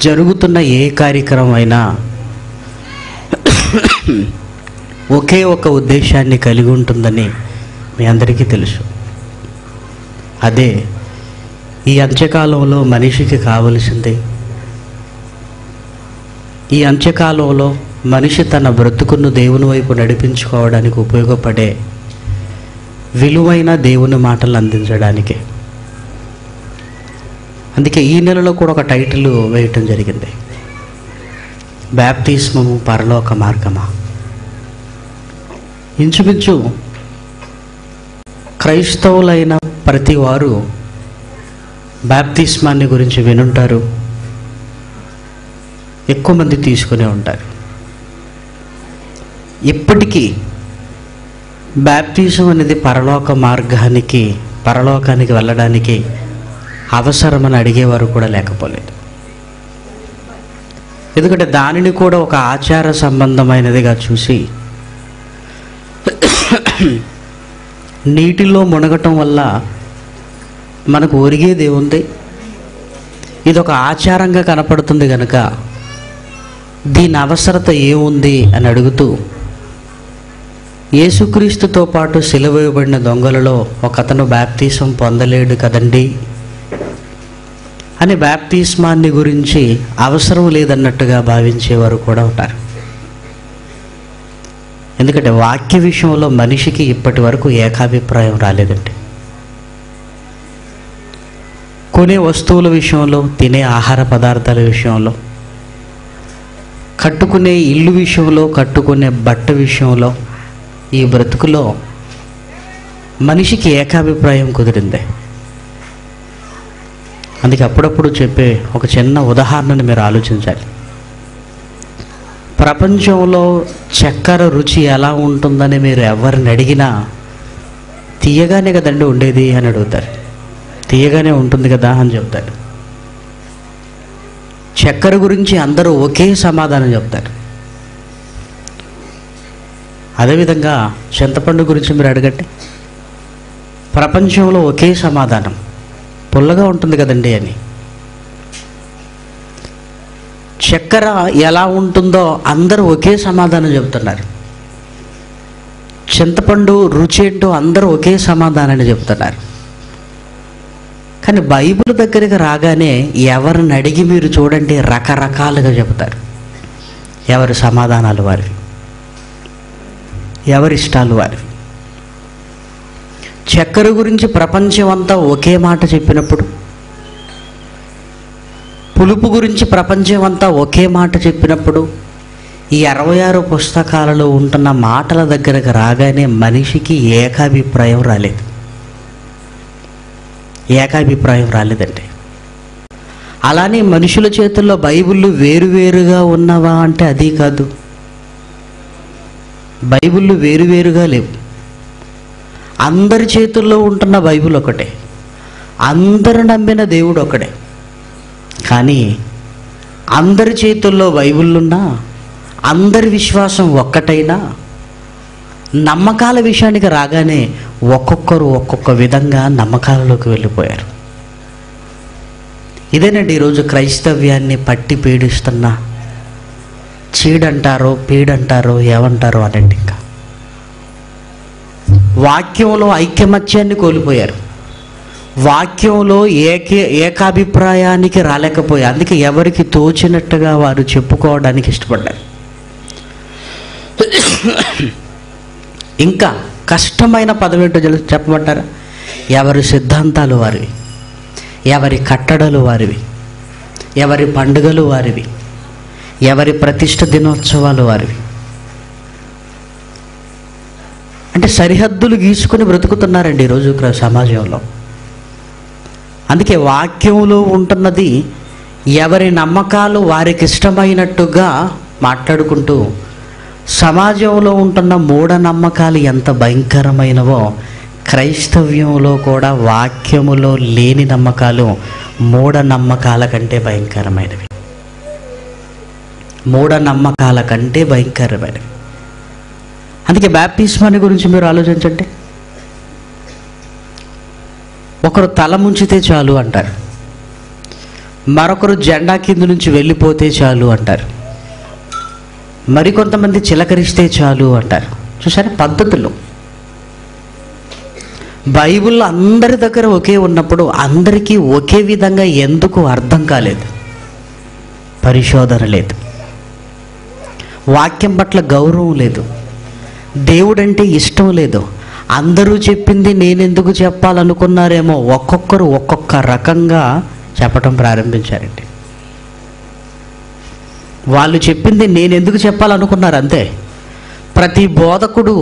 జరుగుతున్న ఏ కార్యక్రమం అయినా ఒకే ఒక ఉద్దేశాన్ని కలిగి ఉంటుందని మీ అందరికీ తెలుసు. అదే ఈ అంత్యకాలంలో మనిషికి కావలసింది. ఈ అంత్యకాలంలో మనిషి తన బ్రతుకును దేవుని వైపు నడిపించుకోవడానికి ఉపయోగపడే విలువైన దేవుని మాటలు అందించడానికి. అందుకే ఈ నెలలో కూడా ఒక టైటిల్ వేయటం జరిగింది, బాప్తిస్మము పరలోక మార్గమా. ఇంచుమించు క్రైస్తవులైన ప్రతి వారు బాప్తిస్మాన్ని గురించి వినుంటారు, ఎక్కువ మంది తీసుకునే ఉంటారు. ఇప్పటికీ బాప్తిజం అనేది పరలోకానికి వెళ్ళడానికి అవసరమని అడిగేవారు కూడా లేకపోలేదు. ఎందుకంటే దానిని కూడా ఒక ఆచార సంబంధమైనదిగా చూసి నీటిలో మునగటం వల్ల మనకు ఒరిగేది ఏముంది, ఇది ఒక ఆచారంగా కనపడుతుంది కనుక దీని అవసరత ఏముంది అని అడుగుతూ యేసుక్రీస్తుతో పాటు సిలువ వేయబడిన దొంగలలో ఒకతను బాప్తిసం పొందలేడు కదండి అని బాప్తిస్మాన్ని గురించి అవసరం లేదన్నట్టుగా భావించేవారు కూడా ఉంటారు. ఎందుకంటే వాక్య విషయంలో మనిషికి ఇప్పటి వరకు ఏకాభిప్రాయం రాలేదండి. కొనే వస్తువుల విషయంలో, తినే ఆహార పదార్థాల విషయంలో, కట్టుకునే ఇల్లు విషయంలో, కట్టుకునే బట్ట విషయంలో, ఈ బ్రతుకులో మనిషికి ఏకాభిప్రాయం కుదిరిందే. అందుకే అప్పుడప్పుడు చెప్పే ఒక చిన్న ఉదాహరణను మీరు ఆలోచించాలి. ప్రపంచంలో చక్కెర రుచి ఎలా ఉంటుందని మీరు ఎవరిని అడిగినా తీయగానే కదండి ఉండేది అని అడుగుతారు. తీయగానే ఉంటుంది కదా అని చెప్తారు. చక్కెర గురించి అందరూ ఒకే సమాధానం చెప్తారు. అదేవిధంగా చింతపండు గురించి మీరు అడగండి, ప్రపంచంలో ఒకే సమాధానం, పుల్లగా ఉంటుంది కదండి అని. చక్కెర ఎలా ఉంటుందో అందరూ ఒకే సమాధానం చెప్తున్నారు. చింతపండు రుచి ఏంటో అందరూ ఒకే సమాధానాన్ని చెప్తున్నారు. కానీ బైబిల్ దగ్గరికి రాగానే ఎవరిని అడిగి మీరు చూడండి రకరకాలుగా చెబుతారు. ఎవరి సమాధానాలు వారివి, ఎవరి ఇష్టాలు వారివి. చక్కెర గురించి ప్రపంచం అంతా ఒకే మాట చెప్పినప్పుడు, పులుపు గురించి ప్రపంచం అంతా ఒకే మాట చెప్పినప్పుడు, ఈ 66 పుస్తకాలలో ఉంటున్న మాటల దగ్గరకు రాగానే మనిషికి ఏకాభిప్రాయం రాలేదండి. అలానే మనుషుల చేతుల్లో బైబిళ్ళు వేరువేరుగా ఉన్నవా అంటే అది కాదు. బైబిళ్ళు వేరువేరుగా లేవు. అందరి చేతుల్లో ఉంటున్న బైబిల్ ఒకటే, అందరు నమ్మిన దేవుడు ఒకడే. కానీ అందరి చేతుల్లో బైబిళ్ళున్నా, అందరి విశ్వాసం ఒక్కటైనా, నమ్మకాల విషయానికి రాగానే ఒక్కొక్కరు ఒక్కొక్క విధంగా నమ్మకాలలోకి వెళ్ళిపోయారు. ఇదేనండి ఈరోజు క్రైస్తవ్యాన్ని పట్టి పీడిస్తున్న చీడంటారో పీడంటారో ఏమంటారో అనండి. ఇంకా వాక్యంలో ఐకమత్యాన్ని కోల్పోయారు. వాక్యంలో ఏకాభిప్రాయానికి రాలేకపోయారు. అందుకే ఎవరికి తోచినట్టుగా వారు చెప్పుకోవడానికి ఇష్టపడ్డారు. ఇంకా కష్టమైన పదం ఏంటో చెప్పమంటారా? ఎవరి సిద్ధాంతాలు వారివి, ఎవరి కట్టడలు వారివి, ఎవరి పండుగలు వారివి, ఎవరి ప్రతిష్ఠ దినోత్సవాలు వారివి. అంటే సరిహద్దులు గీసుకుని బ్రతుకుతున్నారండి ఈరోజు సమాజంలో. అందుకే వాక్యంలో ఉంటున్నది ఎవరి నమ్మకాలు వారికి ఇష్టమైనట్టుగా మాట్లాడుకుంటూ, సమాజంలో ఉంటున్న మూఢనమ్మకాలు ఎంత భయంకరమైనవో క్రైస్తవ్యంలో కూడా వాక్యములో లేని నమ్మకాలు మూఢనమ్మకాల కంటే భయంకరమైనవి. మూఢనమ్మకాల కంటే భయంకరమైనవి. అందుకే బాప్తిస్మాన్ని గురించి మీరు ఆలోచించండి. ఒకరు తల ముంచితే చాలు అంటారు, మరొకరు జెండా కింద నుంచి వెళ్ళిపోతే చాలు అంటారు, మరికొంతమంది చిలకరిస్తే చాలు అంటారు. చూసారా పద్ధతులు. బైబిల్లో అందరి దగ్గర ఒకే ఉన్నప్పుడు అందరికీ ఒకే విధంగా ఎందుకు అర్థం కాలేదు? పరిశోధన లేదు, వాక్యం పట్ల గౌరవం లేదు, దేవుడంటే ఇష్టం లేదు. అందరూ చెప్పింది నేనెందుకు చెప్పాలనుకున్నారేమో ఒక్కొక్కరు ఒక్కొక్క రకంగా చెప్పటం ప్రారంభించారండి. వాళ్ళు చెప్పింది నేనెందుకు చెప్పాలనుకున్నారు అంతే. ప్రతి బోధకుడు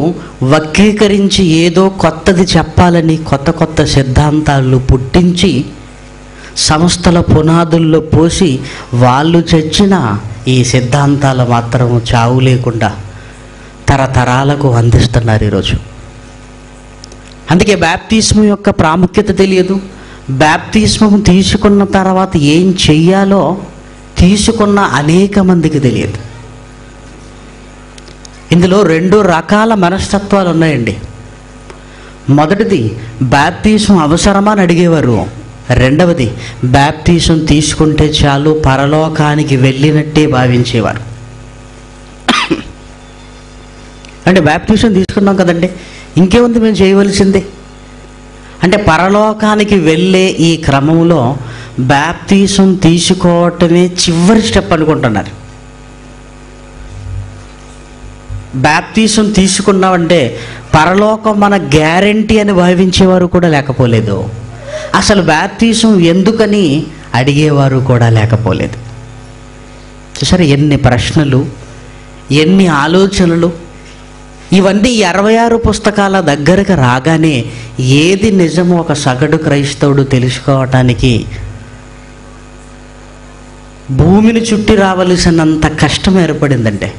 వక్రీకరించి ఏదో కొత్తది చెప్పాలని కొత్త కొత్త సిద్ధాంతాలు పుట్టించి సంస్థల పునాదుల్లో పోసి వాళ్ళు చచ్చిన ఈ సిద్ధాంతాలు మాత్రం చావు లేకుండా తరతరాలకు అందిస్తున్నారు ఈరోజు. అందుకే బాప్తిస్మం యొక్క ప్రాముఖ్యత తెలియదు. బాప్తిస్మం తీసుకున్న తర్వాత ఏం చెయ్యాలో తీసుకున్న అనేక మందికి తెలియదు. ఇందులో 2 రకాల మనస్తత్వాలు ఉన్నాయండి. మొదటిది బాప్తిస్మం అవసరమా అని అడిగేవారు. రెండవది బాప్తిస్మం తీసుకుంటే చాలు పరలోకానికి వెళ్ళినట్టే భావించేవారు. అంటే బాప్తిస్మం తీసుకున్నాం కదండి, ఇంకేముంది మేము చేయవలసింది అంటే పరలోకానికి వెళ్ళే ఈ క్రమంలో బాప్తిస్మం తీసుకోవటమే చివరి స్టెప్ అనుకుంటున్నారు. బాప్తిస్మం తీసుకున్నామంటే పరలోకం మన గ్యారంటీ అని భావించేవారు కూడా లేకపోలేదు. అసలు బాప్తిస్మం ఎందుకని అడిగేవారు కూడా లేకపోలేదు. చూసారా ఎన్ని ప్రశ్నలు, ఎన్ని ఆలోచనలు. ఇవన్నీ 66 పుస్తకాల దగ్గరకు రాగానే ఏది నిజమో ఒక సగటు క్రైస్తవుడు తెలుసుకోవటానికి భూమిని చుట్టి రావలసినంత కష్టం ఏర్పడిందంటే.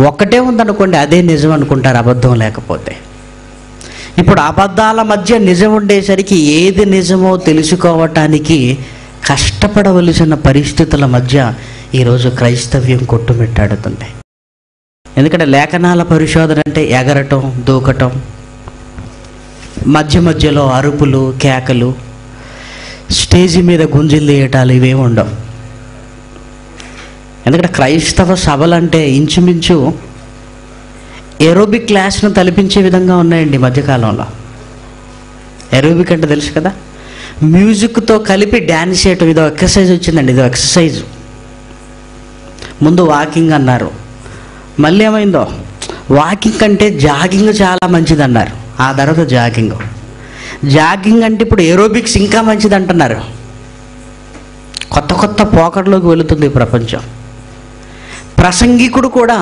ఒక్కటే ఉందనుకోండి, అదే నిజం అనుకుంటారు అబద్ధం లేకపోతే. ఇప్పుడు అబద్ధాల మధ్య నిజం ఉండేసరికి ఏది నిజమో తెలుసుకోవటానికి కష్టపడవలసిన పరిస్థితుల మధ్య ఈరోజు క్రైస్తవ్యం కొట్టుమిట్టాడుతుంది. ఎందుకంటే లేఖనాల పరిశోధన అంటే ఎగరటం, దూకటం, మధ్య మధ్యలో అరుపులు, కేకలు, స్టేజి మీద గుంజిలు వేయటాలు ఇవేమి ఉండవు. ఎందుకంటే క్రైస్తవ సభలంటే ఇంచుమించు ఏరోబిక్ క్లాస్ను తలపించే విధంగా ఉన్నాయండి మధ్యకాలంలో. ఏరోబిక్ అంటే తెలుసు కదా, మ్యూజిక్తో కలిపి డ్యాన్స్ చేయటం. ఇదో ఎక్సర్సైజ్ వచ్చిందండి, ఇదో ఎక్సర్సైజ్. ముందు వాకింగ్ అన్నారు, మళ్ళీ ఏమైందో వాకింగ్ కంటే జాగింగ్ చాలా మంచిది అన్నారు. ఆ తర్వాత జాగింగ్ అంటే ఇప్పుడు ఏరోబిక్స్ ఇంకా మంచిది అంటున్నారు. కొత్త కొత్త పోకడలోకి వెళుతుంది ప్రపంచం. ప్రసంగికుడు కూడా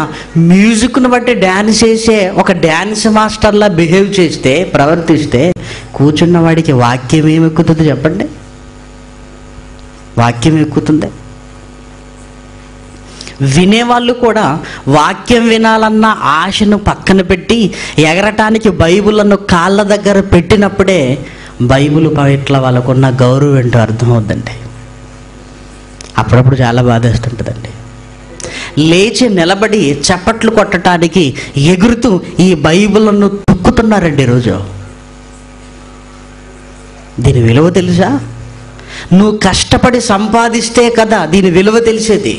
మ్యూజిక్ను బట్టి డ్యాన్స్ చేసే ఒక డ్యాన్స్ మాస్టర్లా బిహేవ్ చేస్తే, ప్రవర్తిస్తే కూర్చున్న వాడికి వాక్యం ఏమి ఎక్కుతుంది చెప్పండి? వాక్యం ఎక్కుతుంది. వినేవాళ్ళు కూడా వాక్యం వినాలన్న ఆశను పక్కన పెట్టి ఎగరటానికి బైబిల్ను కాళ్ళ దగ్గర పెట్టినప్పుడే బైబిల్ పట్ల వాళ్ళకున్న గౌరవం ఏంటో అర్థమవుద్దండి. అప్పుడప్పుడు చాలా బాధేస్తుంటుందండి. లేచి నిలబడి చప్పట్లు కొట్టడానికి ఎగురుతూ ఈ బైబిల్ను తొక్కుతున్నారండి ఈరోజు. దీని విలువ తెలుసా? నువ్వు కష్టపడి సంపాదిస్తే కదా దీని విలువ తెలిసేది.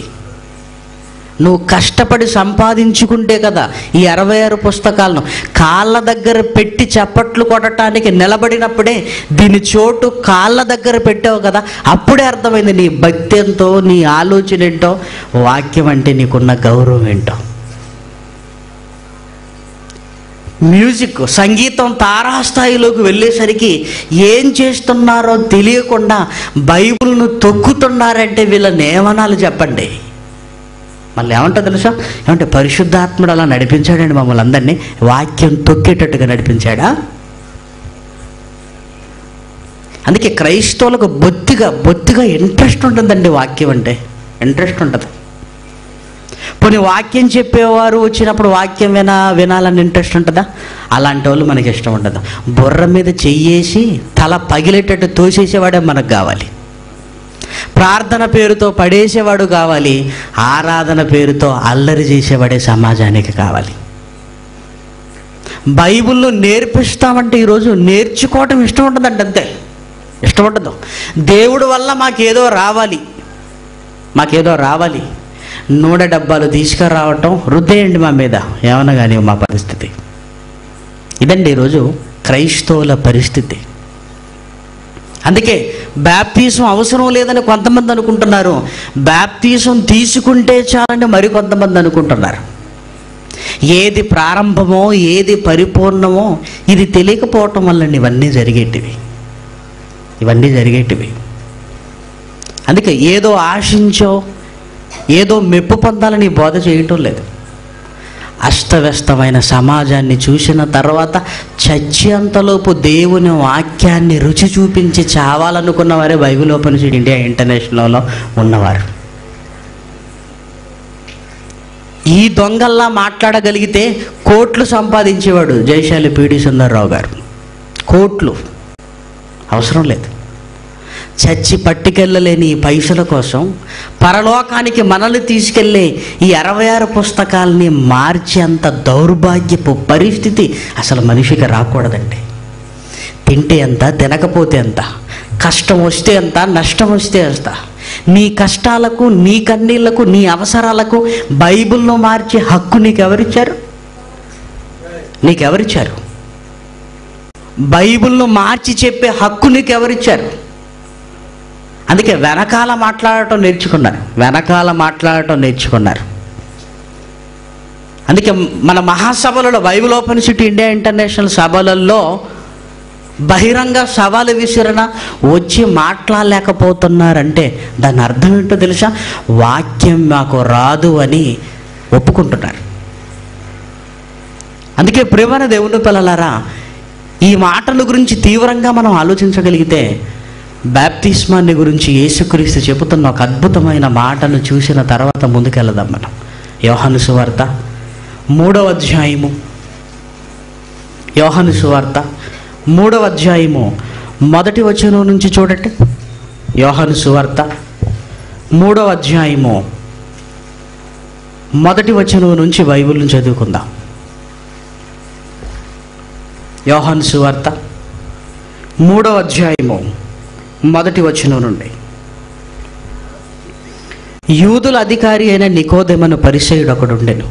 నువ్వు కష్టపడి సంపాదించుకుంటే కదా ఈ 66 పుస్తకాలను కాళ్ళ దగ్గర పెట్టి చప్పట్లు కొట్టడానికి నిలబడినప్పుడే దీని చోటు కాళ్ళ దగ్గర పెట్టావు కదా, అప్పుడే అర్థమైంది నీ భక్తి ఎంతో, నీ ఆలోచన ఏంటో, వాక్యం అంటే నీకున్న గౌరవం ఏంటో. మ్యూజిక్, సంగీతం తారాస్థాయిలోకి వెళ్ళేసరికి ఏం చేస్తున్నారో తెలియకుండా బైబిల్ను తొక్కుతున్నారంటే వీళ్ళని ఏమనాలి చెప్పండి? మళ్ళీ ఏమంటో తెలుసా? ఏమంటే పరిశుద్ధాత్ముడు అలా నడిపించాడండి మమ్మల్ని అందరినీ, వాక్యం తొక్కేటట్టుగా నడిపించాడా? అందుకే క్రైస్తవులకు బొత్తిగా ఇంట్రెస్ట్ ఉంటుందండి. వాక్యం అంటే ఇంట్రెస్ట్ ఉంటుంది. పోనీ వాక్యం చెప్పేవారు వచ్చినప్పుడు వాక్యం వినాలని ఇంట్రెస్ట్ ఉంటుందా? అలాంటి వాళ్ళు మనకి ఇష్టం ఉండదు. బుర్ర మీద చెయ్యేసి తల పగిలేటట్టు తోసేసేవాడే మనకు కావాలి. ప్రార్థన పేరుతో పడేసేవాడు కావాలి. ఆరాధన పేరుతో అల్లరి చేసేవాడే సమాజానికి కావాలి. బైబిల్ను నేర్పిస్తామంటే ఈరోజు నేర్చుకోవటం ఇష్టం ఉంటుందండి అంతే. ఇష్టపడదు. దేవుడి వల్ల మాకేదో రావాలి, నూనె డబ్బాలు తీసుకురావటం, రుద్దేయండి మా మీద, ఏమన్నా కానీ మా పరిస్థితి ఇదండి ఈరోజు క్రైస్తవుల పరిస్థితి. అందుకే బాప్తిజం అవసరం లేదని కొంతమంది అనుకుంటున్నారు, బాప్తిజం తీసుకుంటే చాలని మరికొంతమంది అనుకుంటున్నారు. ఏది ప్రారంభమో ఏది పరిపూర్ణమో ఇది తెలియకపోవటం వల్ల ఇవన్నీ జరిగేటివి. అందుకే ఏదో ఆశించో ఏదో మెప్పు పొందాలని బోధ చేయటం లేదు. అస్తవ్యస్తమైన సమాజాన్ని చూసిన తర్వాత చచ్చేంతలోపు దేవుని వాక్యాన్ని రుచి చూపించి చావాలనుకున్న వారే బైబిల్ ఓపెన్ సిటీ ఇండియా ఇంటర్నేషనల్లో ఉన్నవారు. ఈ దొంగల్లా మాట్లాడగలిగితే కోట్లు సంపాదించేవాడు జయశాలి పిడి సుందర్రావు గారు. కోట్లు అవసరం లేదు. చచ్చి పట్టుకెళ్ళలేని ఈ పైసల కోసం పరలోకానికి మనల్ని తీసుకెళ్ళే ఈ 66 పుస్తకాలని మార్చేంత దౌర్భాగ్యపు పరిస్థితి అసలు మనిషికి రాకూడదండి. తింటే ఎంత, తినకపోతే ఎంత, కష్టం వస్తే ఎంత, నష్టం వస్తే ఎంత, నీ కష్టాలకు, నీ కన్నీళ్లకు, నీ అవసరాలకు బైబిల్ను మార్చే హక్కు నీకెవరిచ్చారు? బైబిల్ను మార్చి చెప్పే హక్కు నీకెవరిచ్చారు? అందుకే వెనకాల మాట్లాడటం నేర్చుకున్నారు. అందుకే మన మహాసభలలో, Bible open city India international సభలలో బహిరంగ సవాలు విసిరణ వచ్చి మాట్లాడలేకపోతున్నారంటే దాని అర్థం ఏంటో తెలుసా? వాక్యం మాకు రాదు అని ఒప్పుకుంటున్నారు. అందుకే ప్రియమైన దేవుని పిల్లలారా, ఈ మాటల గురించి తీవ్రంగా మనం ఆలోచించగలిగితే బాప్తిస్మాన్ని గురించి యేసుక్రీస్తు చెబుతున్న ఒక అద్భుతమైన మాటను చూసిన తర్వాత ముందుకెళ్దాం మనం. యోహాను సువార్త 3వ అధ్యాయము, యోహాను సువార్త 3వ అధ్యాయము 1వ వచనం నుంచి చూడండి. యోహాను సువార్త 3వ అధ్యాయము 1వ వచనం నుంచి బైబిల్ని చదువుకుందాం. యోహాను సువార్త 3వ అధ్యాయము 1వ వచనం నుండి. యూదుల అధికారి అయిన నికోదెమను పరిసయ్యుడు ఒకడుండెను.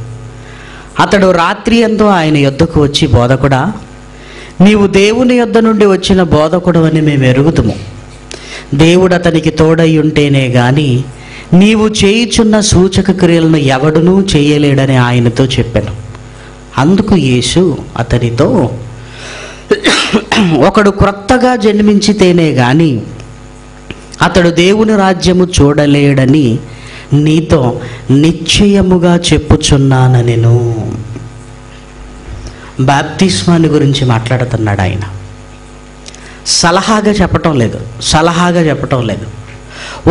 అతడు రాత్రి అందు ఆయన యొద్దకు వచ్చి, బోధకుడా, నీవు దేవుని యొద్ద నుండి వచ్చిన బోధకుడు అని మేము ఎరుగుదుము. దేవుడు అతనికి తోడై ఉంటేనే గాని నీవు చేయుచున్న సూచక క్రియలను ఎవడునూ చేయలేడని ఆయనతో చెప్పాను. అందుకు యేసు అతనితో, ఒకడు క్రొత్తగా జన్మించితేనే గాని అతడు దేవుని రాజ్యము చూడలేడని నీతో నిశ్చయముగా చెప్పుచున్నానెను. బాప్తిస్మాన్ని గురించి మాట్లాడుతున్నాడు ఆయన. సలహాగా చెప్పటం లేదు.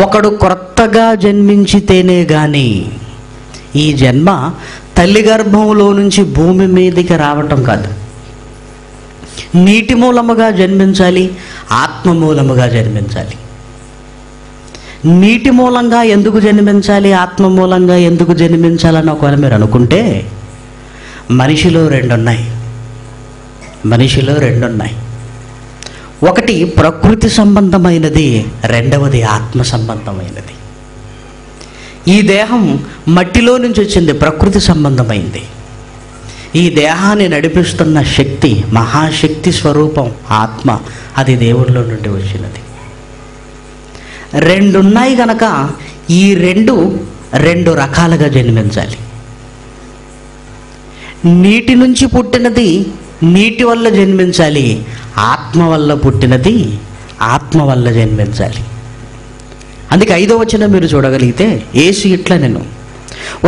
ఒకడు క్రొత్తగా జన్మించితేనే గాని, ఈ జన్మ తల్లి గర్భంలో నుంచి భూమి మీదకి రావటం కాదు. నీటి మూలముగా జన్మించాలి, ఆత్మ మూలముగా జన్మించాలి. నీటి మూలంగా ఎందుకు జన్మించాలి, ఆత్మ మూలంగా ఎందుకు జన్మించాలని ఒకవేళ మీరు అనుకుంటే, మనిషిలో రెండు ఉన్నాయి. ఒకటి ప్రకృతి సంబంధమైనది, రెండవది ఆత్మ సంబంధమైనది. ఈ దేహం మట్టిలో నుంచి వచ్చింది, ప్రకృతి సంబంధమైంది. ఈ దేహాన్ని నడిపిస్తున్న శక్తి, మహాశక్తి స్వరూపం ఆత్మ, అది దేవుడిలో నుండి వచ్చినది. రెండున్నాయి గనక ఈ రెండు రకాలుగా జన్మించాలి. నీటి నుంచి పుట్టినది నీటి వల్ల జన్మించాలి, ఆత్మ వల్ల పుట్టినది ఆత్మ వల్ల జన్మించాలి. అందుకే 5వ వచనం మీరు చూడగలిగితే, యేసు ఇట్లా, నేను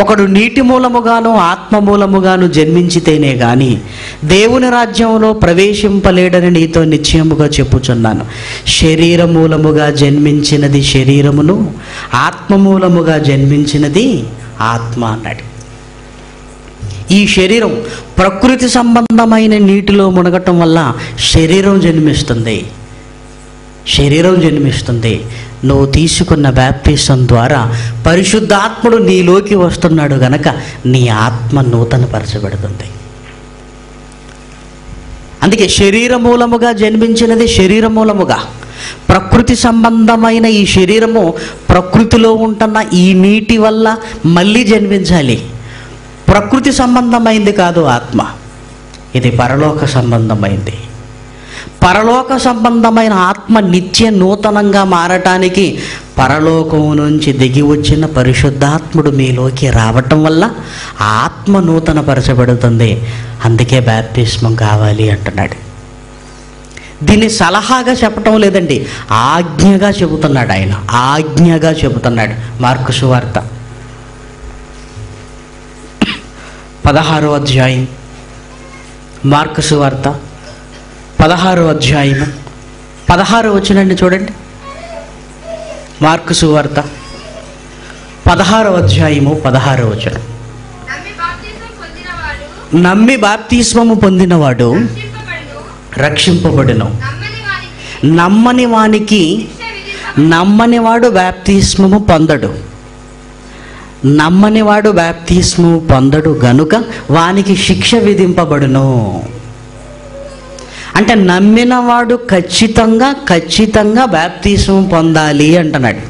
ఒకడు నీటి మూలముగాను ఆత్మ మూలముగాను జన్మించితేనే గాని దేవుని రాజ్యంలో ప్రవేశింపలేడని నీతో నిశ్చయముగా చెప్పుచున్నాను. శరీర మూలముగా జన్మించినది శరీరమును, ఆత్మ మూలముగా జన్మించినది ఆత్మ అన్నాడు. ఈ శరీరం ప్రకృతి సంబంధమైన నీటిలో మునగటం వల్ల శరీరం జన్మిస్తుంది. నువ్వు తీసుకున్న బాప్తిసం ద్వారా పరిశుద్ధాత్ముడు నీలోకి వస్తున్నాడు గనక నీ ఆత్మ నూతనపరచబడుతుంది. అందుకే శరీర మూలముగా జన్మించినది శరీర మూలముగా, ప్రకృతి సంబంధమైన ఈ శరీరము ప్రకృతిలో ఉంటున్న ఈ నీటి వల్ల మళ్ళీ జన్మించాలి. ప్రకృతి సంబంధమైంది కాదు ఆత్మ, ఇది పరలోక సంబంధమైంది. పరలోక సంబంధమైన ఆత్మ నిత్య నూతనంగా మారటానికి పరలోకం నుంచి దిగి వచ్చిన పరిశుద్ధాత్ముడు మీలోకి రావటం వల్ల ఆ ఆత్మ నూతన పరచబడుతుంది. అందుకే బాప్తిస్మం కావాలి అంటున్నాడు. దీన్ని సలహాగా చెప్పటం లేదండి, ఆజ్ఞగా చెబుతున్నాడు ఆయన, ఆజ్ఞగా చెబుతున్నాడు. మార్కు సువార్త 16వ అధ్యాయం, మార్కు సువార్త 16వ అధ్యాయము 16వ వచనాన్ని చూడండి. మార్కు సువార్త 16వ అధ్యాయము 16వ వచనం. నమ్మి బాప్తిస్మము పొందినవాడు రక్షింపబడును, నమ్మని వానికి, నమ్మనివాడు బాప్తిస్మము పొందడు, నమ్మనివాడు బాప్తిస్మము పొందడు గనుక వానికి శిక్ష విధింపబడును. అంటే నమ్మినవాడు ఖచ్చితంగా బాప్తిస్మం పొందాలి అంటున్నాడు.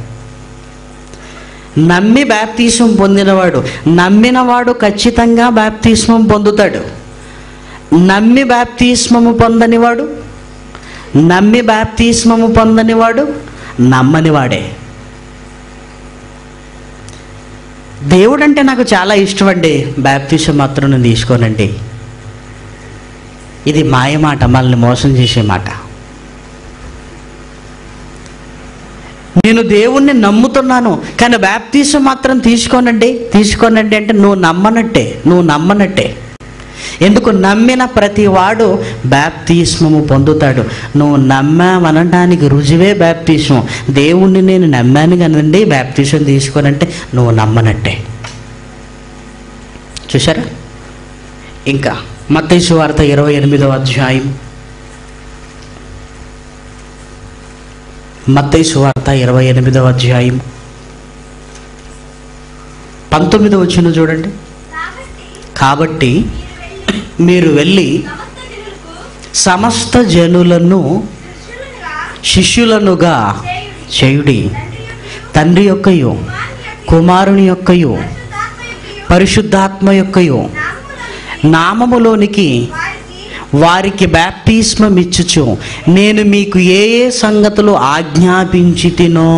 నమ్మి బాప్తిస్మం పొందినవాడు, నమ్మినవాడు ఖచ్చితంగా బాప్తిస్మం పొందుతాడు. నమ్మి బాప్తిస్మము పొందనివాడు, నమ్మి బాప్తిస్మము పొందనివాడు నమ్మనివాడే. దేవుడు అంటే నాకు చాలా ఇష్టం అండి, బాప్తిస్మం మాత్రం నేను తీసుకోనండి. ఇది మాయమాట, మనల్ని మోసం చేసే మాట. నేను దేవుణ్ణి నమ్ముతున్నాను కానీ బాప్తిస్మం మాత్రం తీసుకోనండి అంటే నువ్వు నమ్మనట్టే. ఎందుకు? నమ్మిన ప్రతి వాడు బాప్తిస్మము పొందుతాడు. నువ్వు నమ్మావనడానికి రుజువే బాప్తిస్మం. దేవుణ్ణి నేను నమ్మాను కనండి బాప్తిస్మం తీసుకోనంటే నువ్వు నమ్మనట్టే. చూసారా? ఇంకా మత్తయి సువార్త 28వ అధ్యాయం, మత్తయి సువార్త 28వ అధ్యాయం 19వ వచనం చూడండి. కాబట్టి మీరు వెళ్ళి సమస్త జనులను శిష్యులనుగా చేయుడి, తండ్రి యొక్కయు కుమారుని యొక్కయు పరిశుద్ధాత్మ యొక్కయు నామములోనికి వారికి బాప్తిస్మం ఇచ్చుచు నేను మీకు ఏ ఏ సంగతులు ఆజ్ఞాపించితినో,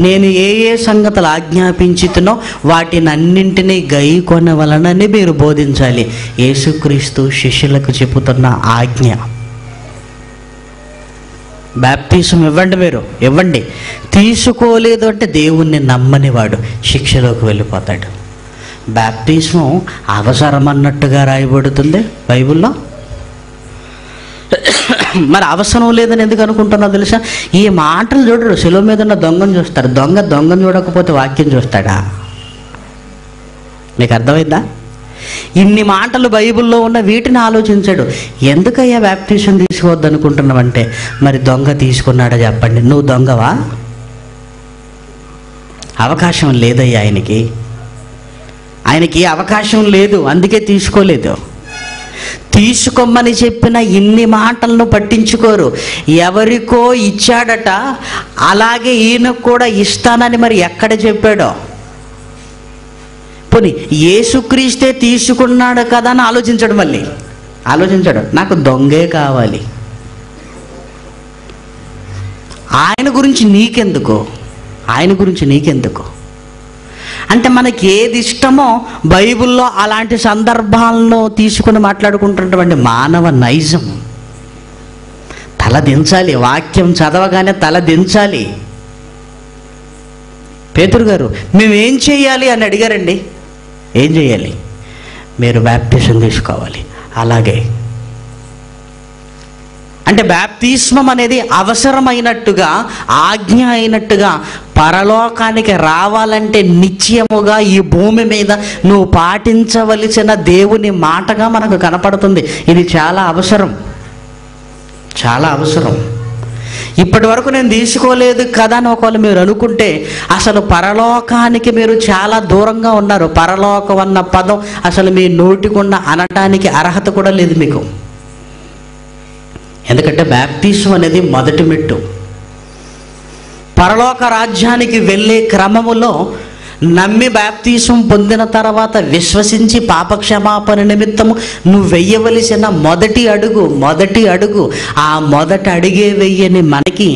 నేను ఏ ఏ సంగతులు ఆజ్ఞాపించితినో వాటినన్నింటినీ గైకొనవలనని మీరు బోధించాలి. యేసుక్రీస్తు శిష్యులకు చెబుతున్న ఆజ్ఞ. బాప్తిస్మం ఇవ్వండి, మీరు ఇవ్వండి. తీసుకోలేదు అంటే దేవుణ్ణి నమ్మనివాడు శిక్షలోకి వెళ్ళిపోతాడు. బాప్తిస్మం అవసరం అన్నట్టుగా రాయబడుతుంది బైబిల్లో. మరి అవసరం లేదని ఎందుకు అనుకుంటున్నా తెలుసా? ఈ మాటలు చూడరు, శిలువ మీద ఉన్న దొంగను చూస్తారు. దొంగను చూడకపోతే వాక్యం చూస్తాడా? మీకు అర్థమైందా? ఇన్ని మాటలు బైబిల్లో ఉన్న వీటిని ఆలోచించాడు. ఎందుకయ్యా బాప్తిస్మం తీసుకోవద్దు అనుకుంటున్నావంటే, మరి దొంగ తీసుకున్నాడా చెప్పండి. నువ్వు దొంగవా? అవకాశం లేదయ్యా ఆయనకి అవకాశం లేదు, అందుకే తీసుకోలేదు. తీసుకోమని చెప్పిన ఇన్ని మాటలను పట్టించుకోరు. ఎవరికో ఇచ్చాడట, అలాగే ఈయనకు కూడా ఇస్తానని మరి ఎక్కడ చెప్పాడో. పోనీ యేసుక్రీస్తే తీసుకున్నాడు కదా అని ఆలోచించాడు. మళ్ళీ ఆలోచించాడు, నాకు దొంగే కావాలి. ఆయన గురించి నీకెందుకు? అంటే మనకి ఏది ఇష్టమో బైబిల్లో అలాంటి సందర్భాలను తీసుకుని మాట్లాడుకుంటున్నటువంటి మానవ నైజం. తల దించాలి, వాక్యం చదవగానే తల దించాలి. పేతురు గారు మేమేం చేయాలి అని అడిగారండి. ఏం చేయాలి? మీరు బాప్తిస్మం తీసుకోవాలి. అలాగే అంటే బాప్తిస్మం అనేది అవసరమైనట్టుగా, ఆజ్ఞ అయినట్టుగా పరలోకానికి రావాలంటే నిత్యముగా ఈ భూమి మీద నువ్వు పాటించవలసిన దేవుని మాటగా మనకు కనపడుతుంది. ఇది చాలా అవసరం. ఇప్పటి వరకు నేను తీసుకోలేదు కదా అని ఒకవేళ మీరు అనుకుంటే అసలు పరలోకానికి మీరు చాలా దూరంగా ఉన్నారు. పరలోకం అన్న పదం అసలు మీ నోటికుండా అనటానికి అర్హత కూడా లేదు మీకు. ఎందుకంటే బాప్తిస్మం అనేది మొదటి మెట్టు. పరలోక రాజ్యానికి వెళ్ళే క్రమములో నమ్మి బాప్తీసం పొందిన తర్వాత విశ్వసించి పాపక్షమాపణ నిమిత్తము నువ్వు వెయ్యవలసిన మొదటి అడుగు ఆ మొదటి అడిగే వెయ్యని మనకి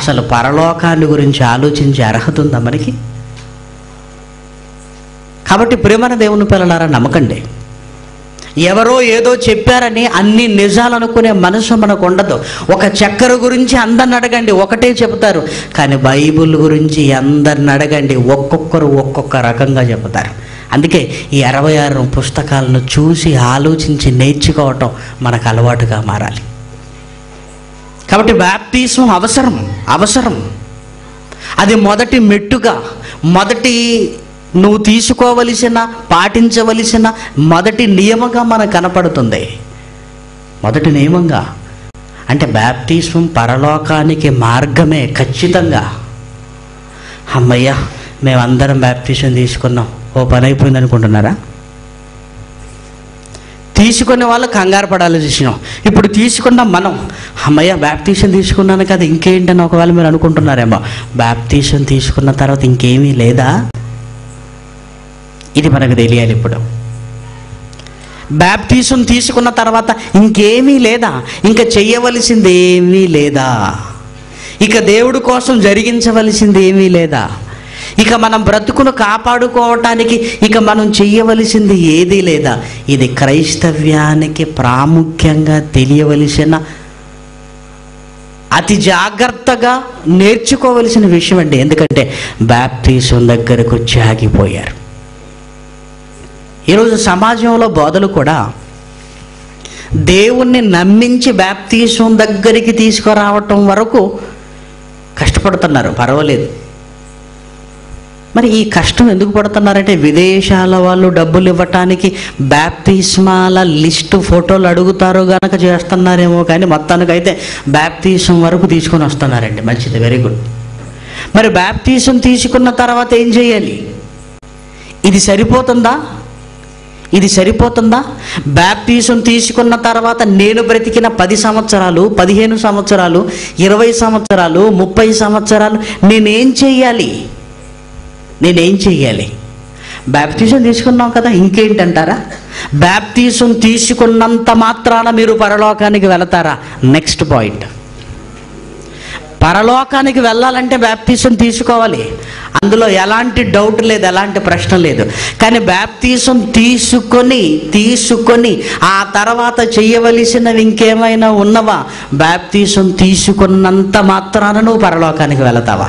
అసలు పరలోకాన్ని గురించి ఆలోచించే అర్హత ఉందా మనకి? కాబట్టి ప్రియమైన దేవుని పిల్లలారా, నమ్మకండి. ఎవరో ఏదో చెప్పారని అన్ని నిజాలు అనుకునే మనసు మనకు ఉండదు. ఒక చక్కెర గురించి అందరిని అడగండి, ఒకటే చెబుతారు. కానీ బైబిల్ గురించి అందరిని అడగండి, ఒక్కొక్కరు ఒక్కొక్క రకంగా చెబుతారు. అందుకే ఈ 66 పుస్తకాలను చూసి ఆలోచించి నేర్చుకోవటం మనకు అలవాటుగా మారాలి. కాబట్టి బాప్టిజం అవసరం. అది మొదటి మెట్టుగా, మొదటి నువ్వు తీసుకోవలసిన, పాటించవలసిన మొదటి నియమంగా మనకు కనపడుతుంది. మొదటి నియమంగా అంటే బాప్టిజం పరలోకానికి మార్గమే ఖచ్చితంగా. అమ్మయ్య, మేమందరం బాప్టిజం తీసుకున్నాం, ఓ పని అయిపోయింది అనుకుంటున్నారా? తీసుకునే వాళ్ళు కంగారు పడాలి చూసినాం. ఇప్పుడు తీసుకున్నాం మనం, అమ్మయ్య బాప్టిజం తీసుకున్నాను కదా ఇంకేంటని ఒకవేళ మీరు అనుకుంటున్నారేమో. బాప్టిజం తీసుకున్న తర్వాత ఇంకేమీ లేదా? ఇది మనకు తెలియాలి. ఇప్పుడు బాప్టిజం తీసుకున్న తర్వాత ఇంకేమీ లేదా? ఇంకా చెయ్యవలసింది ఏమీ లేదా? ఇక దేవుడి కోసం జరిగించవలసింది ఏమీ లేదా? ఇక మనం బ్రతుకును కాపాడుకోవటానికి ఇక మనం చెయ్యవలసింది ఏదీ లేదా? ఇది క్రైస్తవ్యానికి ప్రాముఖ్యంగా తెలియవలసిన, అతి జాగ్రత్తగా నేర్చుకోవలసిన విషయం అండి. ఎందుకంటే బాప్టిజం దగ్గరకు వచ్చి ఆగిపోయారు. ఈరోజు సమాజంలో బోధలు కూడా దేవుణ్ణి నమ్మించి బాప్టిజం దగ్గరికి తీసుకురావటం వరకు కష్టపడుతున్నారు, పర్వాలేదు. మరి ఈ కష్టం ఎందుకు పడుతున్నారంటే విదేశాల వాళ్ళు డబ్బులు ఇవ్వటానికి బాప్తిస్మాల లిస్టు ఫోటోలు అడుగుతారు గనక చేస్తున్నారేమో. కానీ మొత్తానికైతే బాప్టిజం వరకు తీసుకొని వస్తున్నారండి. మంచిది, వెరీ గుడ్. మరి బాప్టిజం తీసుకున్న తర్వాత ఏం చేయాలి? ఇది సరిపోతుందా? బాప్టిజం తీసుకున్న తర్వాత నేను బ్రతికిన 10 సంవత్సరాలు, 15 సంవత్సరాలు, 20 సంవత్సరాలు, 30 సంవత్సరాలు నేనేం చెయ్యాలి? బాప్టిజం తీసుకున్నాం కదా ఇంకేంటంటారా? బాప్టిజం తీసుకున్నంత మాత్రాన మీరు పరలోకానికి వెళతారా? Next point. పరలోకానికి వెళ్ళాలంటే బాప్టిజం తీసుకోవాలి, అందులో ఎలాంటి డౌట్ లేదు, ఎలాంటి ప్రశ్న లేదు. కానీ బాప్టిజం తీసుకొని ఆ తర్వాత చేయవలసినవి ఇంకేమైనా ఉన్నవా? బాప్టిజం తీసుకున్నంత మాత్రాన నువ్వు పరలోకానికి వెళతావా?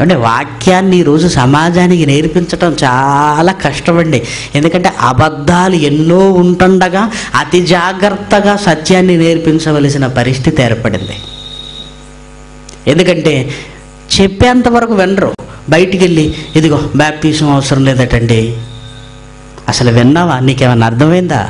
అంటే వాక్యాన్ని ఈరోజు సమాజానికి నేర్పించడం చాలా కష్టమండి. ఎందుకంటే అబద్ధాలు ఎన్నో ఉంటుండగా అతి జాగ్రత్తగా సత్యాన్ని నేర్పించవలసిన పరిస్థితి ఏర్పడింది. ఎందుకంటే చెప్పేంతవరకు వినరు. బయటికి వెళ్ళి ఇదిగో బాప్టిజం అవసరం లేదటండి. అసలు విన్నావా? నీకేమన్నా అర్థమైందా?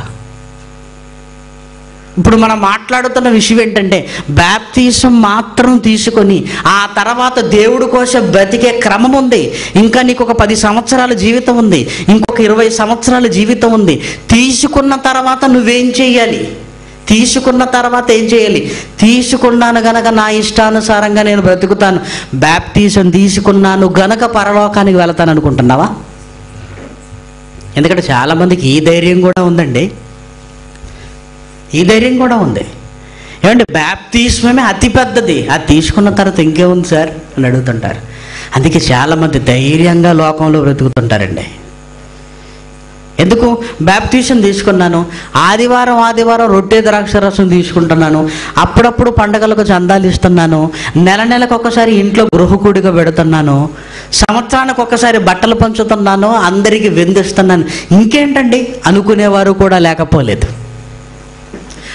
ఇప్పుడు మనం మాట్లాడుతున్న విషయం ఏంటంటే బాప్టిజం మాత్రం తీసుకొని ఆ తర్వాత దేవుడి కోసం బ్రతికే క్రమం ఉంది. ఇంకా నీకు ఒక 10 సంవత్సరాల జీవితం ఉంది, ఇంకొక 20 సంవత్సరాల జీవితం ఉంది. తీసుకున్న తర్వాత నువ్వేం చేయాలి? తీసుకున్నాను గనక నా ఇష్టానుసారంగా నేను బ్రతుకుతాను, బాప్టిజం తీసుకున్నాను గనక పరలోకానికి వెళతాను అనుకుంటున్నావా? ఎందుకంటే చాలామందికి ఈ ధైర్యం కూడా ఉందండి. ఏమంటే బాప్టిజమే అతి పెద్దది, అది తీసుకున్న తర్వాత ఇంకేముంది సార్ అని అడుగుతుంటారు. అందుకే చాలామంది ధైర్యంగా లోకంలో బ్రతుకుతుంటారండి. ఎందుకు? బాప్టిజం తీసుకున్నాను, ఆదివారం రొట్టె ద్రాక్ష రసం తీసుకుంటున్నాను, అప్పుడప్పుడు పండగలకు చందాలు ఇస్తున్నాను, నెలకు ఒకసారి ఇంట్లో గృహకూడిగా పెడుతున్నాను, సంవత్సరానికి ఒకసారి బట్టలు పంచుతున్నాను, అందరికీ విందిస్తున్నాను, ఇంకేంటండి అనుకునేవారు కూడా లేకపోలేదు.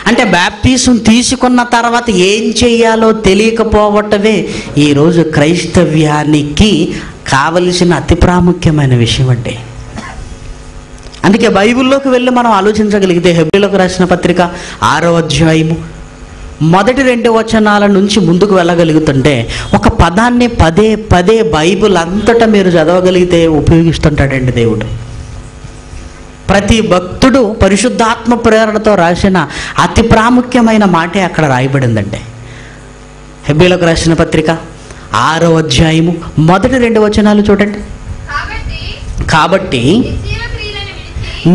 అంటే బాప్టిజం తీసుకున్న తర్వాత ఏం చేయాలో తెలియకపోవటమే ఈరోజు క్రైస్తవ్యానికి కావలసిన అతి ప్రాముఖ్యమైన విషయం అండి. అందుకే బైబిల్లోకి వెళ్ళి మనం ఆలోచించగలిగితే హెబ్రీయులకు రాసిన పత్రిక 6వ అధ్యాయము మొదటి 2 వచనాల నుంచి ముందుకు వెళ్ళగలుగుతుంటే ఒక పదాన్ని పదే బైబిల్ అంతటా మీరు చదవగలిగితే ఉపయోగిస్తుంటాడండి దేవుడు. ప్రతి భక్తుడు పరిశుద్ధాత్మ ప్రేరణతో రాసిన అతి ప్రాముఖ్యమైన మాటే అక్కడ రాయబడిందండి. హెబ్రీయులకు రాసిన పత్రిక 6వ అధ్యాయము మొదటి 2 వచనాలు చూడండి. కాబట్టి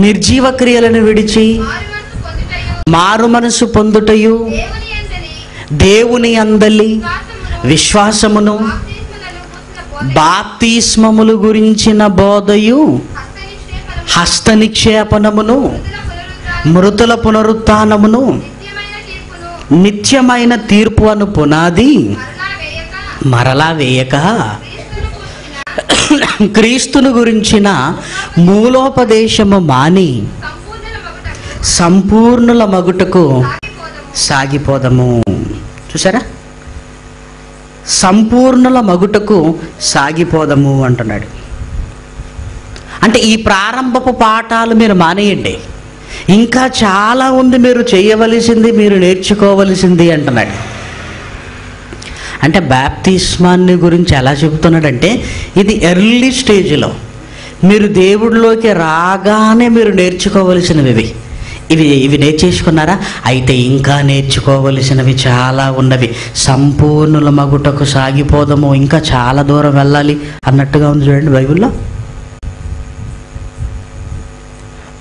నిర్జీవ క్రియలను విడిచి మారు మనసు పొందుటయు దేవుని అందలి విశ్వాసమును బాప్తిస్మములు గురించిన బోధయు హస్త నిక్షేపణమును మృతుల పునరుత్థానమును నిత్యమైన తీర్పు అను పునాది మరలా వేయక క్రీస్తును గురించిన మూలోపదేశము మాని సంపూర్ణుల మగుటకు సాగిపోదము. చూసారా, సంపూర్ణుల మగుటకు సాగిపోదము అంటున్నాడు. అంటే ఈ ప్రారంభపు పాఠాలు మీరు మానేయండి, ఇంకా చాలా ఉంది మీరు చేయవలసింది, మీరు నేర్చుకోవలసింది అంటున్నాడు. అంటే బాప్తిస్మాన్ని గురించి ఎలా చెబుతున్నాడంటే, ఇది ఎర్లీ స్టేజ్లో మీరు దేవుడిలోకి రాగానే మీరు నేర్చుకోవలసినవి ఇవి నేర్చేసుకున్నారా? అయితే ఇంకా నేర్చుకోవలసినవి చాలా ఉన్నవి. సంపూర్ణుల మగుటకు సాగిపోదము, ఇంకా చాలా దూరం వెళ్ళాలి అన్నట్టుగా ఉంది చూడండి బైబిల్లో.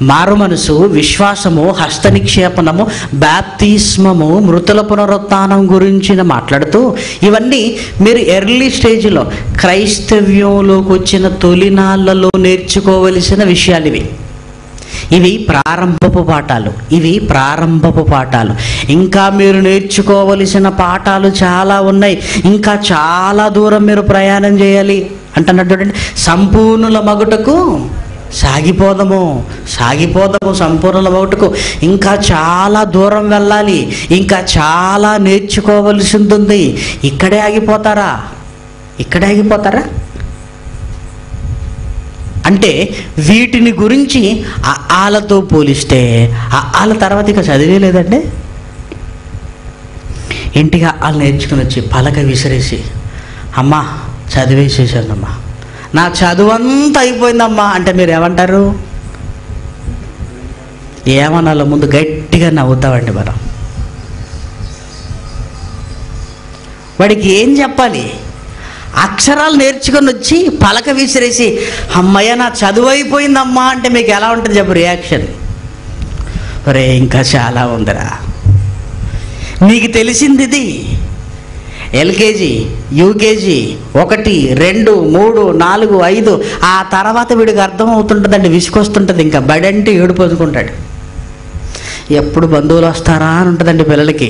మారు మనసు, విశ్వాసము, హస్త నిక్షేపణము, బాప్తిస్మము, మృతుల పునరుత్థానం గురించి మాట్లాడుతూ ఇవన్నీ మీరు ఎర్లీ స్టేజ్లో క్రైస్తవ్యంలోకి వచ్చిన తొలినాళ్లలో నేర్చుకోవలసిన విషయాలు ఇవి ప్రారంభపు పాఠాలు. ఇంకా మీరు నేర్చుకోవలసిన పాఠాలు చాలా ఉన్నాయి, ఇంకా చాలా దూరం మీరు ప్రయాణం చేయాలి అంటున్నాడు చూడండి. సంపూర్ణుల మగుటకు సాగిపోదము, సంపూర్ణుల మగుటకు ఇంకా చాలా దూరం వెళ్ళాలి, ఇంకా చాలా నేర్చుకోవలసింది ఉంది. ఇక్కడే ఆగిపోతారా? అంటే వీటిని గురించి ఆలతో పోలిస్తే ఆల తర్వాత ఇక చదివేలేదండి. ఇంటికి వాళ్ళు నేర్చుకుని వచ్చి పలక విసిరేసి, అమ్మా చదివేసేసానమ్మా, నా చదువు అంతా అయిపోయిందమ్మా అంటే మీరు ఏమంటారు? ఏమనాలో ముందు గట్టిగా నవ్వుతామండి మనం. వాడికి ఏం చెప్పాలి? అక్షరాలు నేర్చుకొని వచ్చి పలక విసిరేసి అమ్మయ్య నా చదువు అయిపోయిందమ్మా అంటే మీకు ఎలా ఉంటుంది చెప్పు రియాక్షన్? ఒరే ఇంకా చాలా ఉందిరా, నీకు తెలిసింది ఇది ఎల్కేజీ, యూకేజీ 1, 2, 3, 4, 5 ఆ తర్వాత వీడికి అర్థం అవుతుంటుందండి, విసుకొస్తుంటుంది. ఇంకా బడి అంటే ఏడుపు పొందుకుంటాడు. ఎప్పుడు బంధువులు వస్తారా అని ఉంటుందండి పిల్లలకి.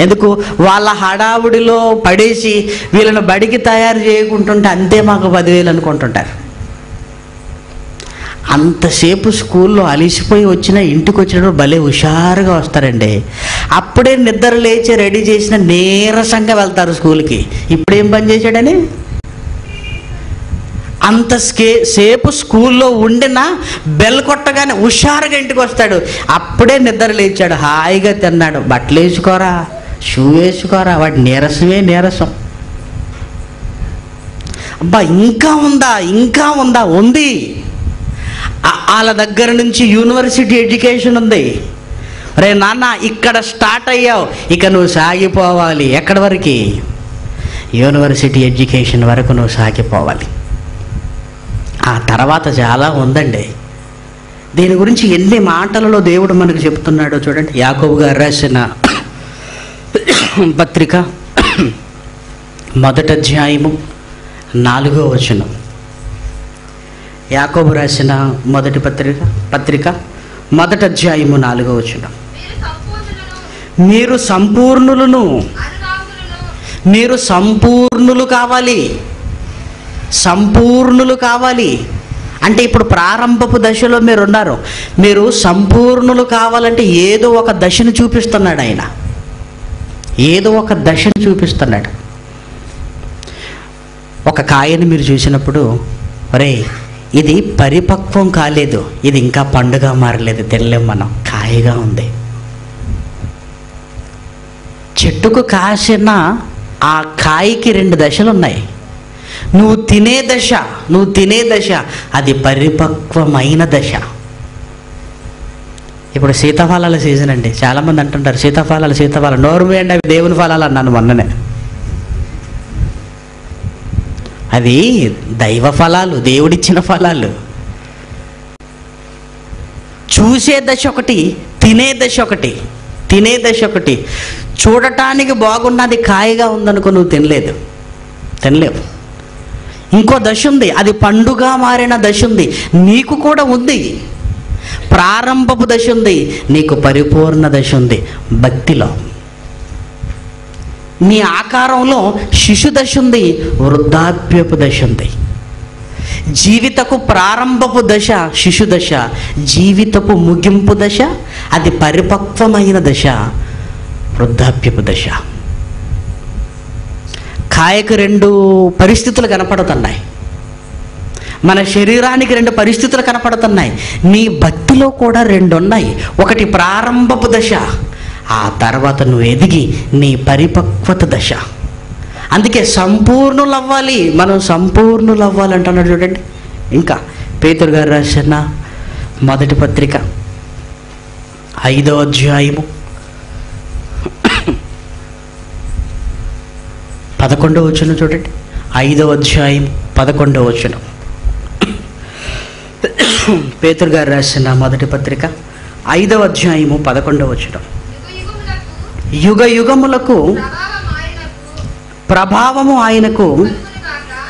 ఎందుకు? వాళ్ళ హడావుడిలో పడేసి వీళ్ళని బడికి తయారు చేయకుంటుంటే అంతే మాకు 10,000 అనుకుంటుంటారు. అంతసేపు స్కూల్లో అలిసిపోయి వచ్చినా ఇంటికి వచ్చినప్పుడు భలే హుషారుగా వస్తారండి. అప్పుడే నిద్ర లేచి రెడీ చేసిన నీరసంగా వెళ్తారు స్కూల్కి. ఇప్పుడేం పని చేశాడని సేపు స్కూల్లో ఉండినా బెల్ కొట్టగానే హుషారుగా ఇంటికి వస్తాడు. అప్పుడే నిద్ర లేచాడు, హాయిగా తిన్నాడు. బట్టలు వేసుకోరా, షూ వేసుకోరా, వాడి నీరసం. అబ్బా ఇంకా ఉందా? ఉంది. వాళ్ళ దగ్గర నుంచి యూనివర్సిటీ ఎడ్యుకేషన్ ఉంది. రే నాన్న ఇక్కడ స్టార్ట్ అయ్యావు, ఇక నువ్వు సాగిపోవాలి. ఎక్కడి వరకు? యూనివర్సిటీ ఎడ్యుకేషన్ వరకు నువ్వు సాగిపోవాలి. ఆ తర్వాత చాలా ఉందండి. దీని గురించి ఎన్ని మాటలలో దేవుడు మనకు చెప్తున్నాడో చూడండి. యాకోబు గారు రాసిన పత్రిక 1వ అధ్యాయము 4వ వచనం. యాకోబు రాసిన మొదటి పత్రిక 1వ అధ్యాయము 4వ వచనం. మీరు సంపూర్ణులు కావాలి. అంటే ఇప్పుడు ప్రారంభపు దశలో మీరు ఉన్నారు. మీరు సంపూర్ణులు కావాలంటే ఏదో ఒక దశను చూపిస్తున్నాడు ఆయన. ఒక కాయని మీరు చూసినప్పుడు, ఒరే ఇది పరిపక్వం కాలేదు, ఇది ఇంకా పండుగ మారలేదు, తినలేం మనం, కాయగా ఉంది. చెట్టుకు కాసిన ఆ కాయకి 2 దశలు ఉన్నాయి. నువ్వు తినే దశ అది పరిపక్వమైన దశ. ఇప్పుడు సీతాఫలాల సీజన్ అండి. చాలామంది అంటుంటారు సీతాఫలాలు నోరు వేయండి, అవి దేవుని ఫలాలు అన్నాను మొన్ననే. అది దైవ ఫలాలు, దేవుడిచ్చిన ఫలాలు. చూసే దశ ఒకటి, తినే దశ ఒకటి. తినే దశ ఒకటి. చూడటానికి బాగున్నది కాయగా ఉందనుకో, నువ్వు తినలేవు. ఇంకో దశ ఉంది, అది పండుగా మారిన దశ ఉంది. నీకు కూడా ఉంది. ప్రారంభపు దశ ఉంది, నీకు పరిపూర్ణ దశ ఉంది. భక్తిలో నీ ఆకారంలో శిశు దశ ఉంది, వృద్ధాప్యపు దశ ఉంది. జీవితపు ప్రారంభపు దశ శిశు దశ, జీవితపు ముగింపు దశ, అది పరిపక్వమైన దశ వృద్ధాప్యపు దశ. కాయకు రెండు పరిస్థితులు కనపడుతున్నాయి, మన శరీరానికి రెండు పరిస్థితులు కనపడుతున్నాయి. నీ భక్తిలో కూడా రెండు ఉన్నాయి. ఒకటి ప్రారంభపు దశ, ఆ తర్వాత నువ్వు ఎదిగి నీ పరిపక్వత దశ. అందుకే సంపూర్ణులు అవ్వాలి, మనం సంపూర్ణులు అవ్వాలి అంటున్నాడు చూడండి. ఇంకా పేతురు గారు రాసిన మొదటి పత్రిక 5వ అధ్యాయము 11వ వచనం చూడండి. 5వ అధ్యాయం 11వ వచనం. పేతురు గారు రాసిన మొదటి పత్రిక 5వ అధ్యాయము 11వ వచనం. యుగ యుగములకు ప్రభావము ఆయనకు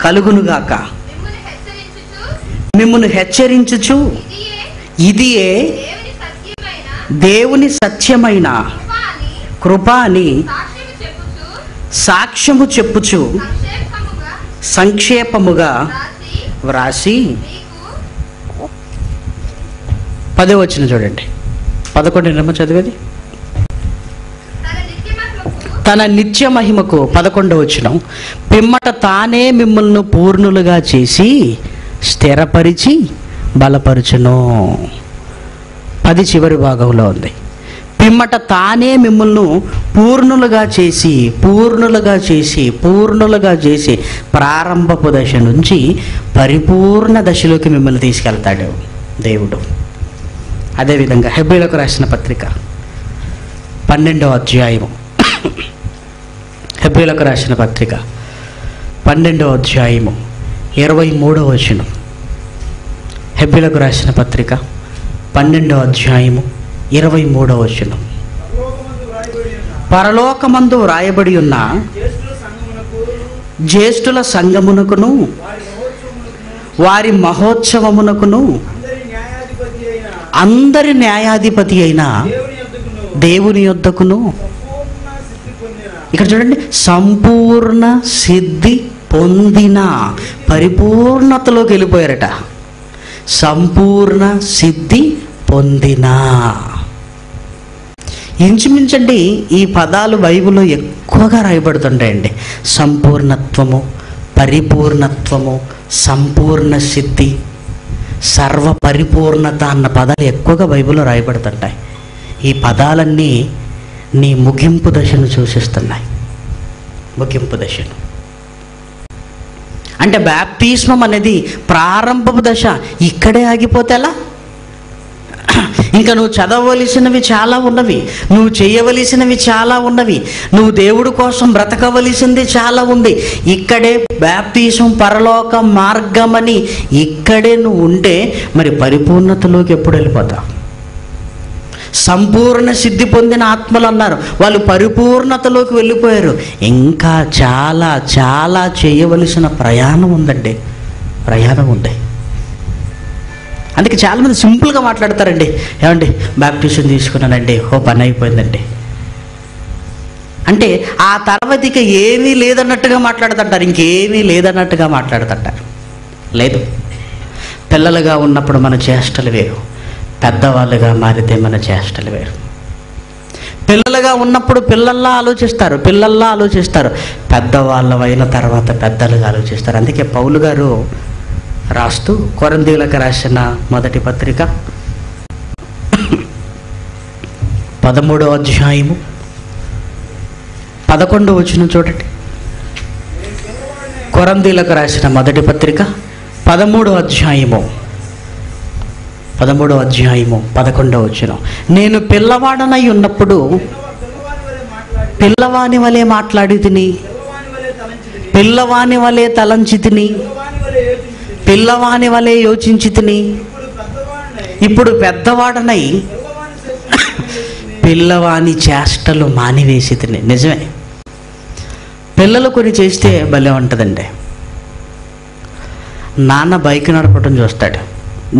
కలుగునుగాక, మిమ్మును హెచ్చరించుచు ఇదియే దేవుని సత్యమైన కృప అని సాక్ష్యము చెప్పుచు సంక్షేపముగా వ్రాసి 10వ వచనం చూడండి. 11 చదివేది. తన నిత్య మహిమకు 11వ వచనం. పిమ్మట తానే మిమ్మల్ని పూర్ణులుగా చేసి స్థిరపరిచి బలపరుచును. 10 చివరి భాగంలో ఉంది. పిమ్మట తానే మిమ్మల్ని పూర్ణులుగా చేసి ప్రారంభపు దశ నుంచి పరిపూర్ణ దశలోకి మిమ్మల్ని తీసుకెళ్తాడు దేవుడు. అదేవిధంగా హెబ్రీయులకు రాసిన పత్రిక 12వ అధ్యాయము, హెబ్రీయులకు రాసిన పత్రిక 12వ అధ్యాయము 23వ వచనం. హెబ్రీయులకు రాసిన పత్రిక 12వ అధ్యాయము 23వ వచనం. పరలోకమందు వ్రాయబడి ఉన్న జ్యేష్ఠుల సంఘమునకును వారి మహోత్సవమునకును అందరి న్యాయాధిపతి అయిన దేవుని యొద్దకును. ఇక్కడ చూడండి, సంపూర్ణ సిద్ధి పొందిన, పరిపూర్ణతలోకి వెళ్ళిపోయారట. సంపూర్ణ సిద్ధి పొందిన. ఇంచుమించండి ఈ పదాలు బైబిల్లో ఎక్కువగా రాయబడుతుంటాయండి. సంపూర్ణత్వము, పరిపూర్ణత్వము, సంపూర్ణ సిద్ధి, సర్వ పరిపూర్ణత అన్న పదాలు ఎక్కువగా బైబిల్లో రాయబడుతుంటాయి. ఈ పదాలన్నీ నీ ముగింపు దశను సూచిస్తున్నాయి. ముగింపు దశను అంటే బాప్తిస్మం అనేది ప్రారంభపు దశ. ఇక్కడే ఆగిపోతే ఎలా? ఇంకా నువ్వు చదవవలసినవి చాలా ఉన్నవి, నువ్వు చేయవలసినవి చాలా ఉన్నవి, నువ్వు దేవుడి కోసం బ్రతకవలసింది చాలా ఉంది. ఇక్కడే బాప్తిసం పరలోక మార్గమని ఇక్కడే నువ్వు ఉంటే మరి పరిపూర్ణతలోకి ఎప్పుడు వెళ్ళిపోతావు? సంపూర్ణ సిద్ధి పొందిన ఆత్మలు అన్నారు, వాళ్ళు పరిపూర్ణతలోకి వెళ్ళిపోయారు. ఇంకా చాలా చాలా చేయవలసిన ప్రయాణం ఉందండి, ప్రయాణం ఉంది. అందుకే చాలామంది సింపుల్గా మాట్లాడతారండి. ఏమండి బాప్టిజం తీసుకున్నానండి, ఓ పని అయిపోయిందండి అంటే ఆ తర్వాత ఇక ఏమీ లేదన్నట్టుగా మాట్లాడుతుంటారు, ఇంకేమీ లేదన్నట్టుగా మాట్లాడుతుంటారు. లేదు, పిల్లలుగా ఉన్నప్పుడు మన చేష్టలు వేరు, పెద్దవాళ్ళుగా మారితే మన చేష్టలు వేరు. పిల్లలుగా ఉన్నప్పుడు పిల్లల్లా ఆలోచిస్తారు, పెద్దవాళ్ళం అయిన తర్వాత పెద్దలుగా ఆలోచిస్తారు. అందుకే పౌలు గారు రాస్తూ కొరింథీయులకు రాసిన మొదటి పత్రిక 13వ అధ్యాయము 11వ వచనం చూడండి. కొరింథీయులకు రాసిన మొదటి పత్రిక 13వ అధ్యాయము 11వ వచనం. నేను పిల్లవాడనై ఉన్నప్పుడు పిల్లవాని వలె మాట్లాడి తిని పిల్లవాని వలె తలంచితిని, పిల్లవాని వలె యోచించితిని. ఇప్పుడు పెద్దవాడనై పిల్లవాని చేష్టలు మానివేసితిని. నిజమే, పిల్లలు కొన్ని చేస్తే భలే ఉంటుందండి. నాన్న బైక్ నడపడం చూస్తాడు,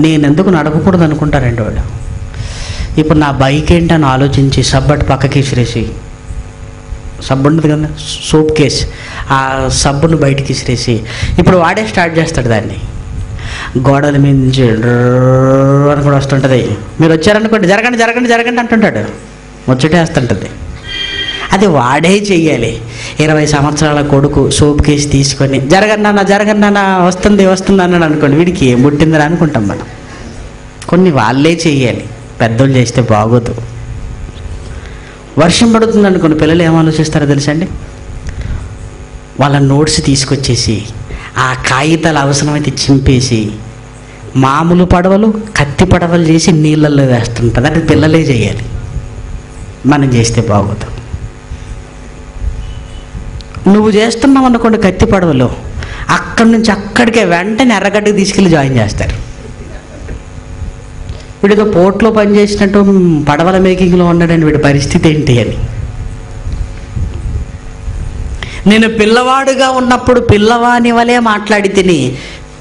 నేను ఎందుకు నడపకూడదు అనుకుంటారండి వాళ్ళు. ఇప్పుడు నా బైక్ ఏంటని ఆలోచించి సబ్బట్ పక్కకి విసిరేసి, సబ్బు ఉంటుంది కదా సోప్ కేస్, ఆ సబ్బును బయటికి విసిరేసి ఇప్పుడు వాడే స్టార్ట్ చేస్తాడు దాన్ని. గోడల మీద నుంచి అని కూడా వస్తుంటుంది. మీరు వచ్చారనుకోండి, జరగండి జరగండి జరగండి అంటుంటాడు, ముచ్చటేస్తుంటుంది. అది వాడే చెయ్యాలి. 20 సంవత్సరాల కొడుకు సోప్ కేసి తీసుకొని జరగండి నాన్న వస్తుంది వస్తుంది అన్నాడు అనుకోండి, వీడికి ఏం పుట్టిందని అనుకుంటాం మనం. కొన్ని వాళ్ళే చెయ్యాలి, పెద్దోళ్ళు చేస్తే బాగోదు. వర్షం పడుతుంది అనుకోండి, పిల్లలు ఏం ఆలోచిస్తారో తెలుసండి? వాళ్ళ నోట్స్ తీసుకొచ్చేసి ఆ కాగితాలు అవసరమైతే చింపేసి మామూలు పడవలు కత్తి పడవలు చేసి నీళ్ళల్లో వేస్తుంటుంది. అంటే పిల్లలే చేయాలి, మనం చేస్తే బాగోదు. నువ్వు చేస్తున్నావు అనుకోండి కత్తి పడవలో, అక్కడి నుంచి అక్కడికే వెంటనే ఎర్రగడ్డకి తీసుకెళ్ళి జాయిన్ చేస్తారు. వీడితో పోర్ట్లో పనిచేసినట్టు పడవల మేకింగ్లో ఉన్నాడని వీడి పరిస్థితి ఏంటి అని. నేను పిల్లవాడుగా ఉన్నప్పుడు పిల్లవాని వలె మాట్లాడి తిని,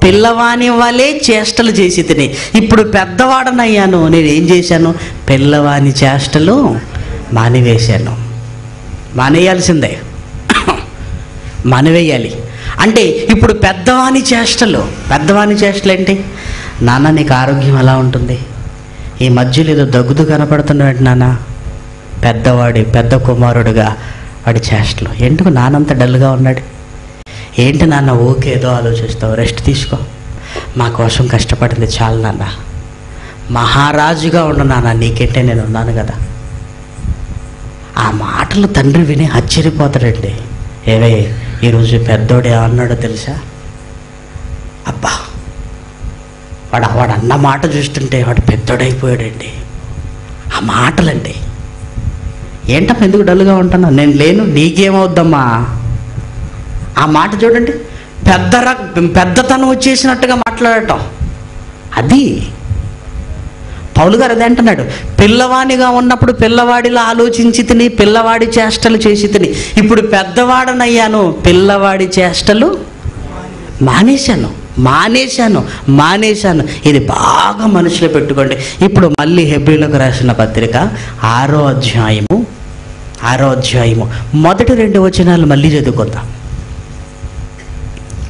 పిల్లవాని వలె చేష్టలు చేసి తిని. ఇప్పుడు పెద్దవాడనయ్యాను, నేనేం చేశాను? పిల్లవాని చేష్టలు మానివేశాను. మానేయాల్సిందే, మానివేయాలి. అంటే ఇప్పుడు పెద్దవాని చేష్టలు ఏంటి? నాన్న నీకు ఆరోగ్యం ఎలా ఉంటుంది? ఈ మధ్యలో ఏదో దగ్గుతూ కనపడుతున్నాడు నాన్న. పెద్ద కుమారుడుగా వాడి చేష్టలు. ఎందుకు నాన్నంత డల్గా ఉన్నాడు? ఏంటి నాన్న ఓకే ఏదో ఆలోచిస్తావు? రెస్ట్ తీసుకో, మా కోసం కష్టపడింది చాలు నాన్న. మహారాజుగా ఉండు నాన్న, నీకంటే నేను ఉన్నాను కదా. ఆ మాటలు తండ్రి విని ఆశ్చర్యపోతాడండి. ఏవే ఈరోజు పెద్దోడే అన్నాడో తెలుసా? అబ్బా, వాడు అన్న మాట చూస్తుంటే వాడు పెద్దోడైపోయాడండి. ఆ మాటలండి. ఏంటమ్మా ఎందుకు డల్గా ఉంటున్నా? నేను లేను, నీకేమవుద్దమ్మా? ఆ మాట చూడండి, పెద్దతనం వచ్చేసినట్టుగా మాట్లాడటం. అది పౌలు గారు అదే అంటున్నాడు. పిల్లవాడిగా ఉన్నప్పుడు పిల్లవాడిలా ఆలోచించి తిని, పిల్లవాడి చేష్టలు చేసి తిని. ఇప్పుడు పెద్దవాడనయ్యాను, పిల్లవాడి చేష్టలు మానేశాను. ఇది బాగా మనసులో పెట్టుకోండి. ఇప్పుడు మళ్ళీ హెబ్రీలకు రాసిన పత్రిక 6వ అధ్యాయము మొదటి 2 వచనాలు మళ్ళీ చదువుకుందాం.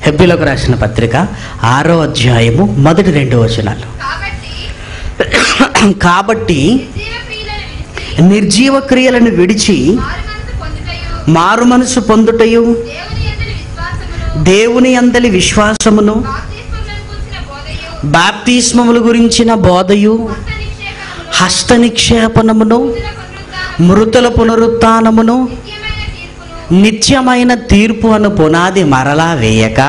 హెబ్రీలకు రాసిన పత్రిక 6వ అధ్యాయము మొదటి 2 వచనాలు. కాబట్టి నిర్జీవ క్రియలను విడిచి మారు మనసు పొందుటయు, దేవుని యందలి విశ్వాసమును, బాప్తిస్మముల గురించిన బోధయు, హస్త నిక్షేపణమును, మృతుల పునరుత్థానమును, నిత్యమైన తీర్పు అను పునాది మరలా వేయక,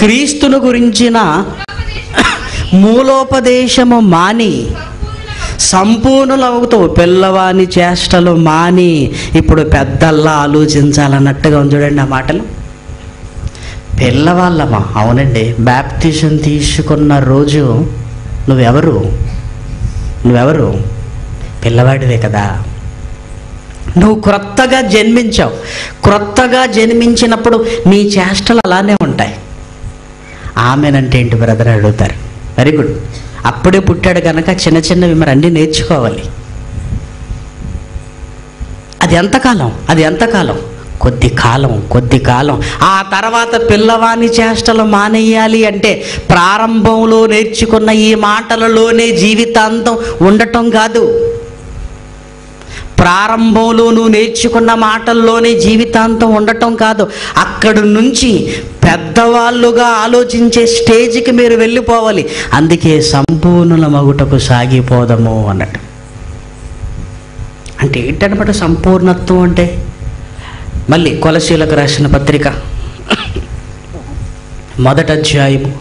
క్రీస్తును గురించిన మూలోపదేశము మాని సంపూర్ణులవుతూ పిల్లవాని చేష్టలు మాని ఇప్పుడు పెద్దల్లా ఆలోచించాలన్నట్టుగా చూడండి ఆ మాటలు. పిల్లవాళ్ళమా? అవునండి. బాప్టిజం తీసుకున్న రోజు నువ్వెవరు? పిల్లవాడివే కదా. నువ్వు క్రొత్తగా జన్మించావు. క్రొత్తగా జన్మించినప్పుడు నీ చేష్టలు అలానే ఉంటాయి. ఆమెనంటే ఏంటి బ్రదర్ అడుగుతారు. Very good. అప్పుడే పుట్టాడు కనుక చిన్నవి మరి అన్నీ నేర్చుకోవాలి. అది ఎంతకాలం? కొద్ది కాలం. ఆ తర్వాత పిల్లవాని చేష్టలు మానేయాలి అంటే ప్రారంభంలో నేర్చుకున్న ఈ మాటలలోనే జీవితాంతం ఉండటం కాదు. ప్రారంభంలో నువ్వు నేర్చుకున్న మాటల్లోనే జీవితాంతం ఉండటం కాదు. అక్కడి నుంచి పెద్దవాళ్ళుగా ఆలోచించే స్టేజ్కి మీరు వెళ్ళిపోవాలి. అందుకే సంపూర్ణుల మగుటకు సాగిపోదము అన్నట్టు. అంటే ఏంటన్నమాట సంపూర్ణత్వం అంటే? మళ్ళీ కొలసీలకు రాసిన పత్రిక 1వ అధ్యాయము,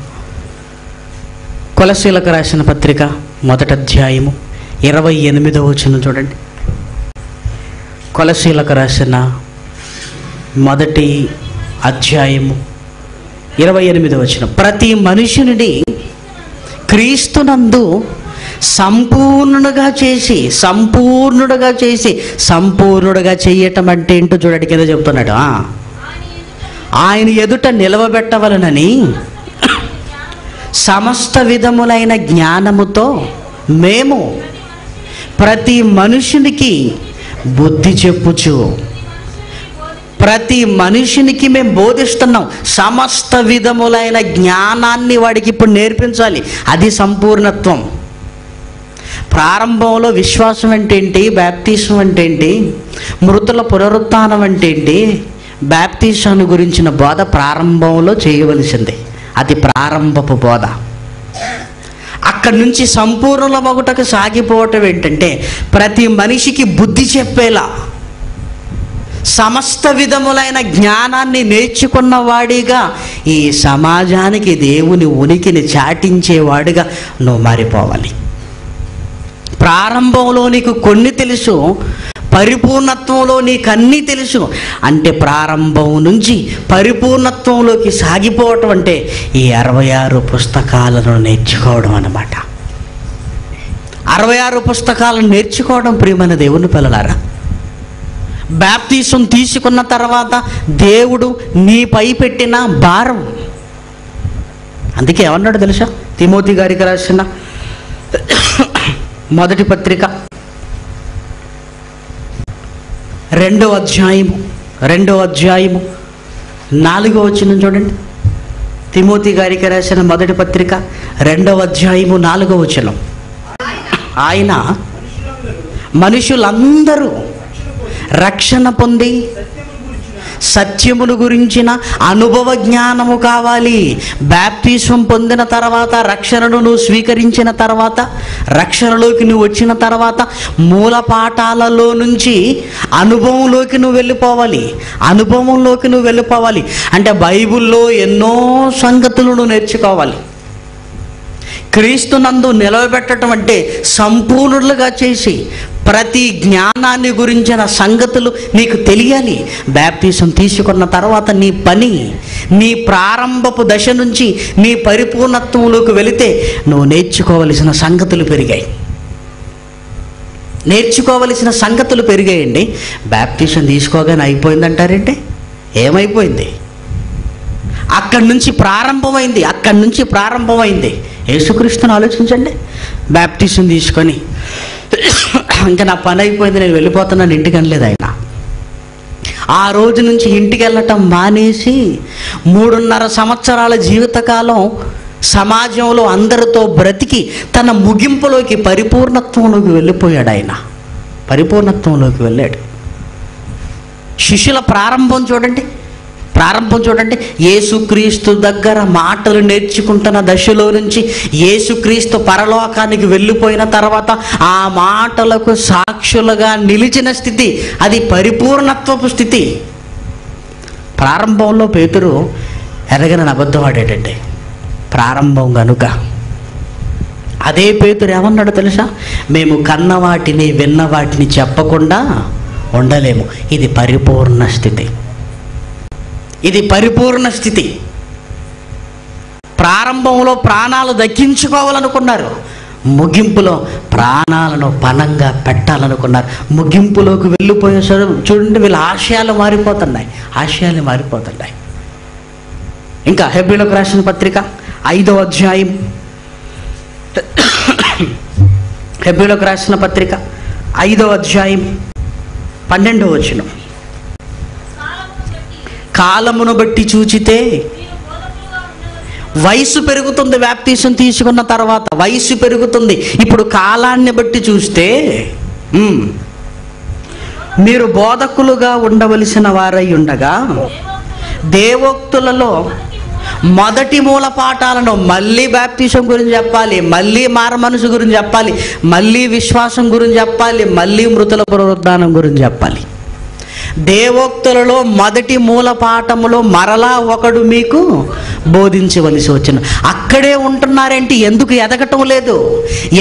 కొలసీలకు రాసిన పత్రిక 1వ అధ్యాయము 28వ వచనం చూడండి. కొలసీలకు రాసిన మొదటి అధ్యాయము 28వ వచనం. ప్రతి మనుషుని క్రీస్తునందు సంపూర్ణుడుగా చేయటం అంటే ఏంటో చూడండి, కింద చెప్తున్నాడు. ఆయన ఎదుట నిలవబెట్టవలనని సమస్త విధములైన జ్ఞానముతో మేము ప్రతి మనుషునికి బుద్ధి చెప్పుచు, ప్రతి మనిషినికి మేము బోధిస్తున్నాం. సమస్త విధములైన జ్ఞానాన్ని వాడికి ఇప్పుడు నేర్పించాలి. అది సంపూర్ణత్వం. ప్రారంభంలో విశ్వాసం అంటే ఏంటి, బాప్తిసం అంటే ఏంటి, మృతుల పునరుత్థానం అంటే ఏంటి, బాప్తిసాన్ని గురించిన బోధ ప్రారంభంలో చేయవలసింది. అది ప్రారంభపు బోధ. అక్కడి నుంచి సంపూర్ణ మొగుటకు సాగిపోవటం ఏంటంటే ప్రతి మనిషికి బుద్ధి చెప్పేలా, సమస్త విధములైన జ్ఞానాన్ని నేర్చుకున్న వాడిగా ఈ సమాజానికి దేవుని ఉనికిని చాటించేవాడిగా నువ్వు మారిపోవాలి. ప్రారంభంలో నీకు కొన్ని తెలుసు, పరిపూర్ణత్వంలో నీకు అన్నీ తెలుసు. అంటే ప్రారంభం నుంచి పరిపూర్ణత్వంలోకి సాగిపోవటం అంటే ఈ 66 పుస్తకాలను నేర్చుకోవడం అన్నమాట. 66 పుస్తకాలను నేర్చుకోవడం ప్రియమైన దేవుని పిల్లలారా. బాప్తిసం తీసుకున్న తర్వాత దేవుడు నీపై పెట్టిన భారం. అందుకే ఏమన్నాడు తెలుసా? తిమోతి గారికి రాసిన మొదటి పత్రిక 2వ అధ్యాయము 4వ వచనం చూడండి. తిమోతి గారికి రాసిన మొదటి పత్రిక 2వ అధ్యాయము 4వ వచనం. ఆయన మనుషులందరూ రక్షణ పొంది సత్యమును గురించిన అనుభవ జ్ఞానము కావాలి. బాప్తిసం పొందిన తర్వాత, రక్షణను నువ్వు స్వీకరించిన తర్వాత, రక్షణలోకి నువ్వు వచ్చిన తర్వాత మూల పాఠాలలో నుంచి అనుభవంలోకి నువ్వు వెళ్ళిపోవాలి. అంటే బైబిల్లో ఎన్నో సంగతులను నేర్చుకోవాలి. క్రీస్తునందు నిలవబెట్టడం అంటే సంపూర్ణులుగా చేసి ప్రతి జ్ఞానాన్ని గురించిన సంగతులు నీకు తెలియాలి. బాప్తిసం తీసుకున్న తర్వాత నీ పని, నీ ప్రారంభపు దశ నుంచి నీ పరిపూర్ణత్వంలోకి వెళితే నువ్వు నేర్చుకోవలసిన సంగతులు పెరిగాయండి. బాప్తిసం తీసుకోగానే అయిపోయిందంటారంటే ఏమైపోయింది? అక్కడి నుంచి ప్రారంభమైంది. యేసుక్రీస్తుని ఆలోచించండి. బాప్తిసం తీసుకొని ఇంకా నా పని అయిపోయింది, నేను వెళ్ళిపోతున్నాను ఇంటికి అనలేదు ఆయన. ఆ రోజు నుంచి ఇంటికి వెళ్ళటం మానేసి 3.5 సంవత్సరాల జీవితకాలం సమాజంలో అందరితో బ్రతికి తన ముగింపులోకి, పరిపూర్ణత్వంలోకి వెళ్ళిపోయాడు. ఆయన పరిపూర్ణత్వంలోకి వెళ్ళాడు. శిష్యుల ప్రారంభం చూడండి. యేసుక్రీస్తు దగ్గర మాటలు నేర్చుకుంటున్న దశలో నుంచి యేసుక్రీస్తు పరలోకానికి వెళ్ళిపోయిన తర్వాత ఆ మాటలకు సాక్షులుగా నిలిచిన స్థితి, అది పరిపూర్ణత్వపు స్థితి. ప్రారంభంలో పేతురు ఎరగని అబద్ధం ఆడాడండి. ప్రారంభం కనుక అదే పేతురు ఏమన్నాడు తెలుసా? మేము కన్న వాటిని విన్న వాటిని చెప్పకుండా ఉండలేము. ఇది పరిపూర్ణ స్థితి. ప్రారంభంలో ప్రాణాలు దక్కించుకోవాలనుకున్నారు, ముగింపులో ప్రాణాలను పణంగా పెట్టాలనుకున్నారు. ముగింపులోకి వెళ్ళిపోయేసరి చూడండి, వీళ్ళ ఆశయాలు మారిపోతున్నాయి. ఇంకా హెబ్రీయులకు రాసిన పత్రిక 5వ అధ్యాయం, హెబ్రీయులకు రాసిన పత్రిక 5వ అధ్యాయం 12వ వచనం. కాలమును బట్టి చూచితే వయసు పెరుగుతుంది. బాప్తిసం తీసుకున్న తర్వాత వయసు పెరుగుతుంది. ఇప్పుడు కాలాన్ని బట్టి చూస్తే మీరు బోధకులుగా ఉండవలసిన వారై ఉండగా దేవోక్తులలో మొదటి మూల పాఠాలను మళ్ళీ బాప్తిసం గురించి చెప్పాలి, మళ్ళీ మారమనసు గురించి చెప్పాలి, మళ్ళీ విశ్వాసం గురించి చెప్పాలి, మళ్ళీ మృతుల పునరుద్ధానం గురించి చెప్పాలి. దేవోక్తులలో మొదటి మూల పాఠములో మరలా ఒకడు మీకు బోధించవలసి వచ్చును. అక్కడే ఉంటున్నారేంటి? ఎందుకు ఎదగటం లేదు?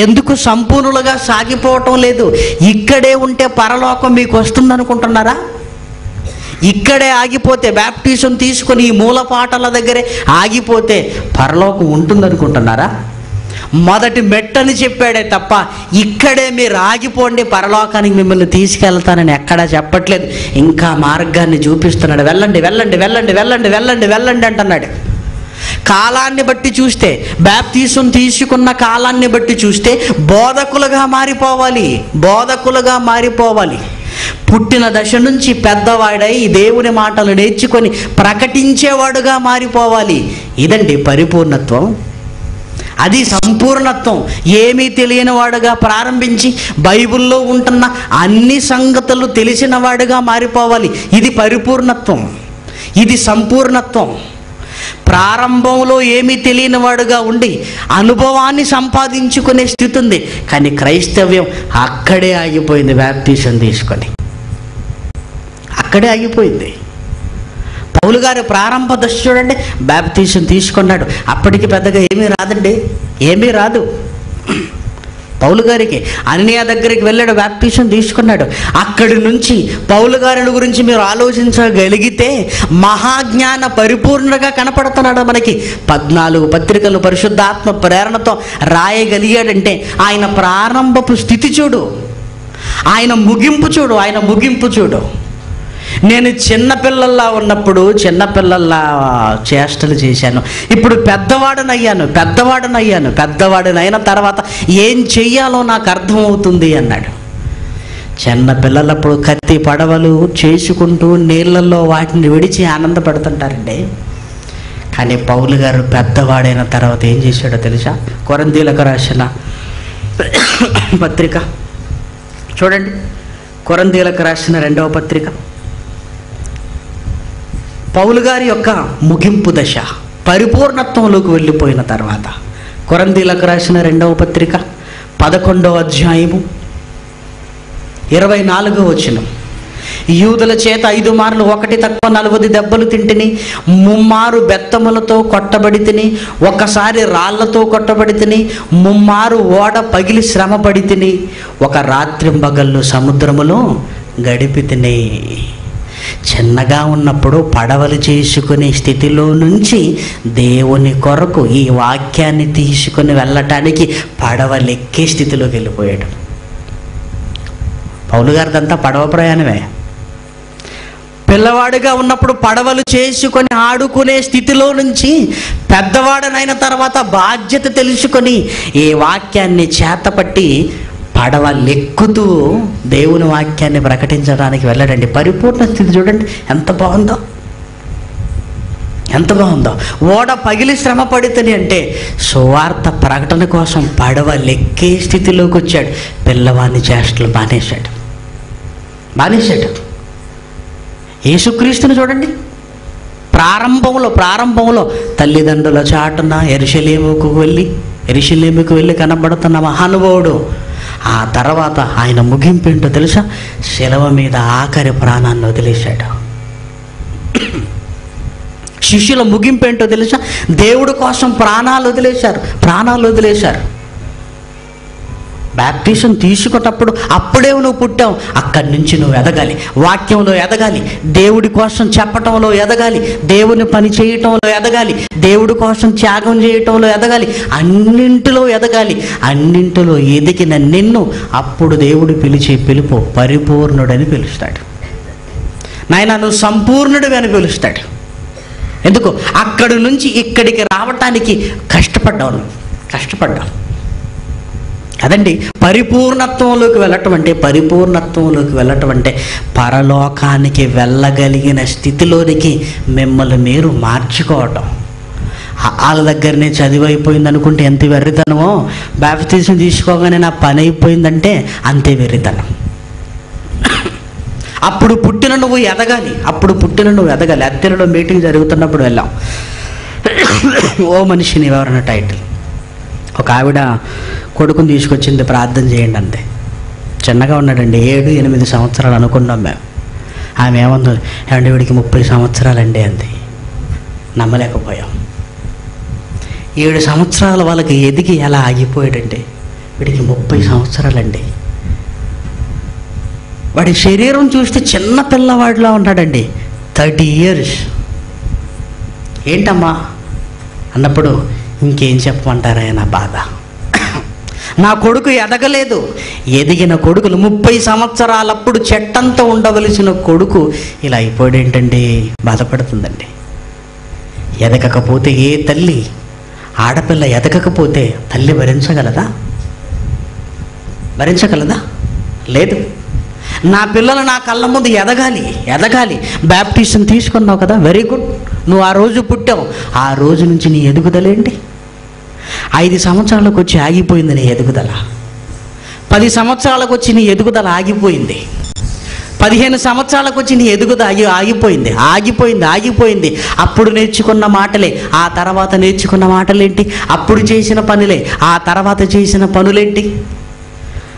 ఎందుకు సంపూర్ణులుగా సాగిపోవటం లేదు? ఇక్కడే ఉంటే పరలోకం మీకు వస్తుందనుకుంటున్నారా? ఇక్కడే ఆగిపోతే, బ్యాప్టిజం తీసుకొని ఈ మూలపాటల దగ్గరే ఆగిపోతే పరలోకం ఉంటుందనుకుంటున్నారా? మొదటి మెట్టని చెప్పాడే తప్ప ఇక్కడే మీరు ఆగిపోండి పరలోకానికి మిమ్మల్ని తీసుకెళ్తానని ఎక్కడా చెప్పట్లేదు. ఇంకా మార్గాన్ని చూపిస్తున్నాడు. వెళ్ళండి వెళ్ళండి వెళ్ళండి వెళ్ళండి వెళ్ళండి వెళ్ళండి అంటున్నాడు. కాలాన్ని బట్టి చూస్తే, బాప్తిసం తీసుకున్న కాలాన్ని బట్టి చూస్తే బోధకులుగా మారిపోవాలి, బోధకులుగా మారిపోవాలి. పుట్టిన దశ నుంచి పెద్దవాడై దేవుని మాటలు నేర్చుకొని ప్రకటించేవాడుగా మారిపోవాలి. ఇదండి పరిపూర్ణత్వం, అది సంపూర్ణత్వం. ఏమీ తెలియని వాడుగా ప్రారంభించి బైబిల్లో ఉంటున్న అన్ని సంగతులు తెలిసిన వాడుగా మారిపోవాలి. ఇది పరిపూర్ణత్వం, ఇది సంపూర్ణత్వం. ప్రారంభంలో ఏమీ తెలియని వాడుగా ఉండి అనుభవాన్ని సంపాదించుకునే స్థితి ఉంది. కానీ క్రైస్తవ్యం అక్కడే ఆగిపోయింది. బాప్టిజం తీసుకొని అక్కడే ఆగిపోయింది. పౌలు గారి ప్రారంభ దశ చూడండి, బాప్టిజం తీసుకున్నాడు. అప్పటికి పెద్దగా ఏమీ రాదండి, ఏమీ రాదు. పౌలు గారికి అననీయ దగ్గరికి వెళ్ళాడు, బాప్టిజం తీసుకున్నాడు. అక్కడి నుంచి పౌలు గారి గురించి మీరు ఆలోచించగలిగితే మహాజ్ఞాన పరిపూర్ణగా కనపడుతున్నాడు మనకి. 14 పత్రికలు పరిశుద్ధాత్మ ప్రేరణతో రాయగలిగాడంటే ఆయన ప్రారంభపు స్థితి చూడు, ఆయన ముగింపు చూడు, ఆయన ముగింపు చూడు. నేను చిన్నపిల్లల్లా ఉన్నప్పుడు చిన్నపిల్లల్లా చేష్టలు చేశాను, ఇప్పుడు పెద్దవాడినైన తర్వాత ఏం చెయ్యాలో నాకు అర్థమవుతుంది అన్నాడు. చిన్నపిల్లలప్పుడు కత్తి పడవలు చేసుకుంటూ నీళ్ళల్లో వాటిని విడిచి ఆనందపడుతుంటారండి. కానీ పౌలు గారు పెద్దవాడైన తర్వాత ఏం చేశాడో తెలుసా? కొరింథీయులకు రాసిన పత్రిక చూడండి, కొరింథీయులకు రాసిన 2వ పత్రిక, పౌలు గారి యొక్క ముగింపు దశ, పరిపూర్ణత్వంలోకి వెళ్ళిపోయిన తర్వాత. కొరింథీయులకు రాసిన 2వ పత్రిక 11వ అధ్యాయము 24వ వచనం. యూదుల చేత 5 మార్లు 1 తక్కువ 40 దెబ్బలు తింటిని, 3 మారు బెత్తములతో కొట్టబడి తిని, ఒకసారి రాళ్లతో కొట్టబడి తిని, 3 మారు ఓడ పగిలి శ్రమపడి తిని, ఒక రాత్రింబగళ్ళు సముద్రములో గడిపి తిని. చిన్నగా ఉన్నప్పుడు పడవలు చేసుకునే స్థితిలో నుంచి దేవుని కొరకు ఈ వాక్యాన్ని తీసుకుని వెళ్ళటానికి పడవలెక్కే స్థితిలోకి వెళ్ళిపోయాడు. పౌలు గారిదంతా పడవ ప్రయాణమే. పిల్లవాడిగా ఉన్నప్పుడు పడవలు చేసుకొని ఆడుకునే స్థితిలో నుంచి పెద్దవాడనైన తర్వాత బాధ్యత తెలుసుకొని ఈ వాక్యాన్ని చేతపట్టి పడవలెక్కుతూ దేవుని వాక్యాన్ని ప్రకటించడానికి వెళ్ళడండి. పరిపూర్ణ స్థితి చూడండి ఎంత బాగుందో, ఎంత బాగుందో. ఓడ పగిలి శ్రమ పడితేనే అంటే సువార్త ప్రకటన కోసం పడవలెక్కే స్థితిలోకి వచ్చాడు. పిల్లవాడిని చేష్టలు మానేశాడు. యేసుక్రీస్తుని చూడండి, ప్రారంభంలో తల్లిదండ్రుల చాటున యెరూషలేముకు వెళ్ళి కనబడుతున్న మహానుభావుడు. ఆ తర్వాత ఆయన ముగింపు ఏంటో తెలుసా? శిలువ మీద ఆఖరి ప్రాణాన్ని వదిలేశాడు. శిష్యుల ముగింపు ఏంటో తెలుసా? దేవుడి కోసం ప్రాణాలు వదిలేశారు. బాప్టిజం తీసుకున్నప్పుడు అప్పుడే నువ్వు పుట్టావు, అక్కడి నుంచి నువ్వు ఎదగాలి, వాక్యంలో ఎదగాలి, దేవుడి కోసం చెప్పటంలో ఎదగాలి, దేవుని పని చేయటంలో ఎదగాలి, దేవుడి కోసం త్యాగం చేయటంలో ఎదగాలి, అన్నింటిలో ఎదగాలి. అన్నింటిలో ఎదిగిన నిన్ను అప్పుడు దేవుడు పిలిచే పిలుపు పరిపూర్ణుడని పిలుస్తాడు. నాయనా నువ్వు సంపూర్ణుడివి అని పిలుస్తాడు. ఎందుకు? అక్కడి నుంచి ఇక్కడికి రావటానికి కష్టపడ్డావు. అదండి పరిపూర్ణత్వంలోకి వెళ్ళటం అంటే పరలోకానికి వెళ్ళగలిగిన స్థితిలోనికి మిమ్మల్ని మీరు మార్చుకోవటం. వాళ్ళ దగ్గరనే చదివైపోయింది అనుకుంటే ఎంత వెర్రితనమో, బాప్టిజం తీసుకోగానే నా పని అయిపోయిందంటే అంతే వెర్రితనం. అప్పుడు పుట్టిన నువ్వు ఎదగాలి. అత్తెరలో మీటింగ్ జరుగుతున్నప్పుడు వెళ్ళాం. ఓ మనిషిని ఎవరన్నా టైటిల్, ఒక ఆవిడ కొడుకుని తీసుకొచ్చింది, ప్రార్థన చేయండి అంతే. చిన్నగా ఉన్నాడండి, 7-8 సంవత్సరాలు అనుకున్నాం మేము. ఆమె ఏమందో, ఏమంటే వీడికి 30 సంవత్సరాలండి అంది. నమ్మలేకపోయాం. 7 సంవత్సరాల వాళ్ళకి ఎదిగి ఎలా ఆగిపోయాడంటే, వీడికి 30 సంవత్సరాలండి. వాడి శరీరం చూస్తే చిన్న పిల్లవాడిలా ఉన్నాడండి, 30 years. ఏంటమ్మా అన్నప్పుడు ఇంకేం చెప్పమంటారా నా బాధ. నా కొడుకు ఎదగలేదు. ఎదిగిన కొడుకులు 30 సంవత్సరాలప్పుడు చెట్టంతా ఉండవలసిన కొడుకు ఇలా అయిపోయాడు ఏంటండి, బాధపడుతుందండి. ఎదగకపోతే ఏ తల్లి, ఆడపిల్ల ఎదగకపోతే తల్లి భరించగలదా? లేదు. నా పిల్లలు నా కళ్ళ ముందు ఎదగాలి. బ్యాప్టిజం తీసుకున్నావు కదా, వెరీ గుడ్. నువ్వు ఆ రోజు పుట్టావు, ఆ రోజు నుంచి నీ ఎదుగుదలేంటి? 5 సంవత్సరాలకు వచ్చి ఆగిపోయింది నీ ఎదుగుదల. 10 సంవత్సరాలకు వచ్చి నీ ఎదుగుదల ఆగిపోయింది. 15 సంవత్సరాలకు వచ్చి నీ ఎదుగుదల ఆగిపోయింది. అప్పుడు నేర్చుకున్న మాటలే, ఆ తర్వాత నేర్చుకున్న మాటలేంటి? అప్పుడు చేసిన పనులే, ఆ తర్వాత చేసిన పనులేంటి?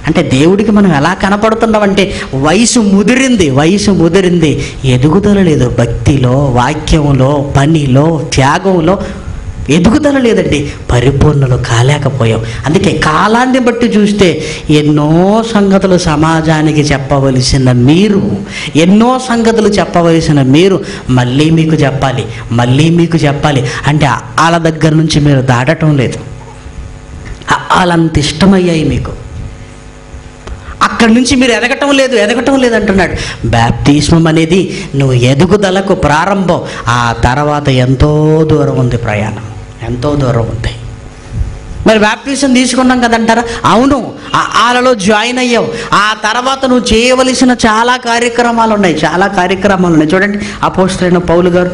అంటే దేవుడికి మనం ఎలా కనపడుతున్నామంటే వయసు ముదిరింది, ఎదుగుదల లేదు. భక్తిలో, వాక్యంలో, పనిలో, త్యాగంలో ఎదుగుదల లేదండి. పరిపూర్ణలు కాలేకపోయాం. అందుకే కాలాన్ని బట్టి చూస్తే ఎన్నో సంగతులు సమాజానికి చెప్పవలసిన మీరు మళ్ళీ మీకు చెప్పాలి అంటే వాళ్ళ దగ్గర నుంచి మీరు దాటడం లేదు. వాళ్ళంత ఇష్టమయ్యాయి మీకు, అక్కడి నుంచి మీరు ఎదగటం లేదు అంటున్నాడు. బాప్తిస్మం అనేది నువ్వు ఎదుగుదలకు ప్రారంభం. ఆ తర్వాత ఎంతో దూరం ఉంది ప్రయాణం, ఎంతో దూరం ఉంది. మరి బాప్తిజం తీసుకున్నాం కదంటారా? అవును, వాళ్ళలో జాయిన్ అయ్యావు. ఆ తర్వాత నువ్వు చేయవలసిన చాలా కార్యక్రమాలు ఉన్నాయి. చూడండి, అపోస్తలుడైన పౌలు గారు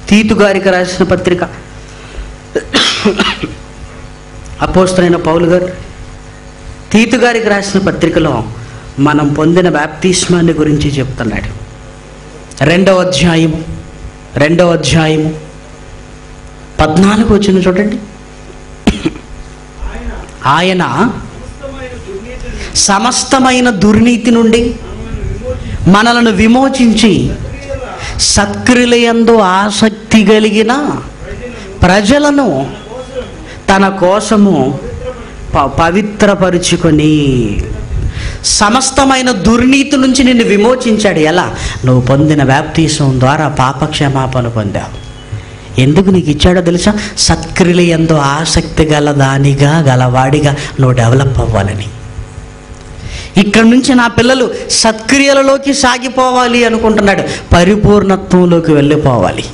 తీతు గారికి రాసిన పత్రిక, అపోస్తలుడైన పౌలు గారు తీతు గారికి రాసిన పత్రికలో మనం పొందిన బాప్తిస్మాన్ని గురించి చెప్తున్నాడు. 2వ అధ్యాయము 14 వచనం చూడండి. ఆయన సమస్తమైన దుర్నీతి నుండి మనలను విమోచించి సత్క్రియలయందు ఆసక్తి కలిగిన ప్రజలను తన కోసము పవిత్రపరుచుకొని, సమస్తమైన దుర్నీతి నుంచి నిన్ను విమోచించాడు. ఎలా? నువ్వు పొందిన బాప్తిసం ద్వారా పాపక్షమాపణ పొందావు. ఎందుకు నీకు ఇచ్చాడో తెలుసా? సత్క్రియల యందు ఆసక్తి గలవాడిగా నువ్వు డెవలప్ అవ్వాలని. ఇక్కడ నుంచి నా పిల్లలు సత్క్రియలలోకి సాగిపోవాలి అనుకుంటున్నాడు. పరిపూర్ణత్వంలోకి వెళ్ళిపోవాలి,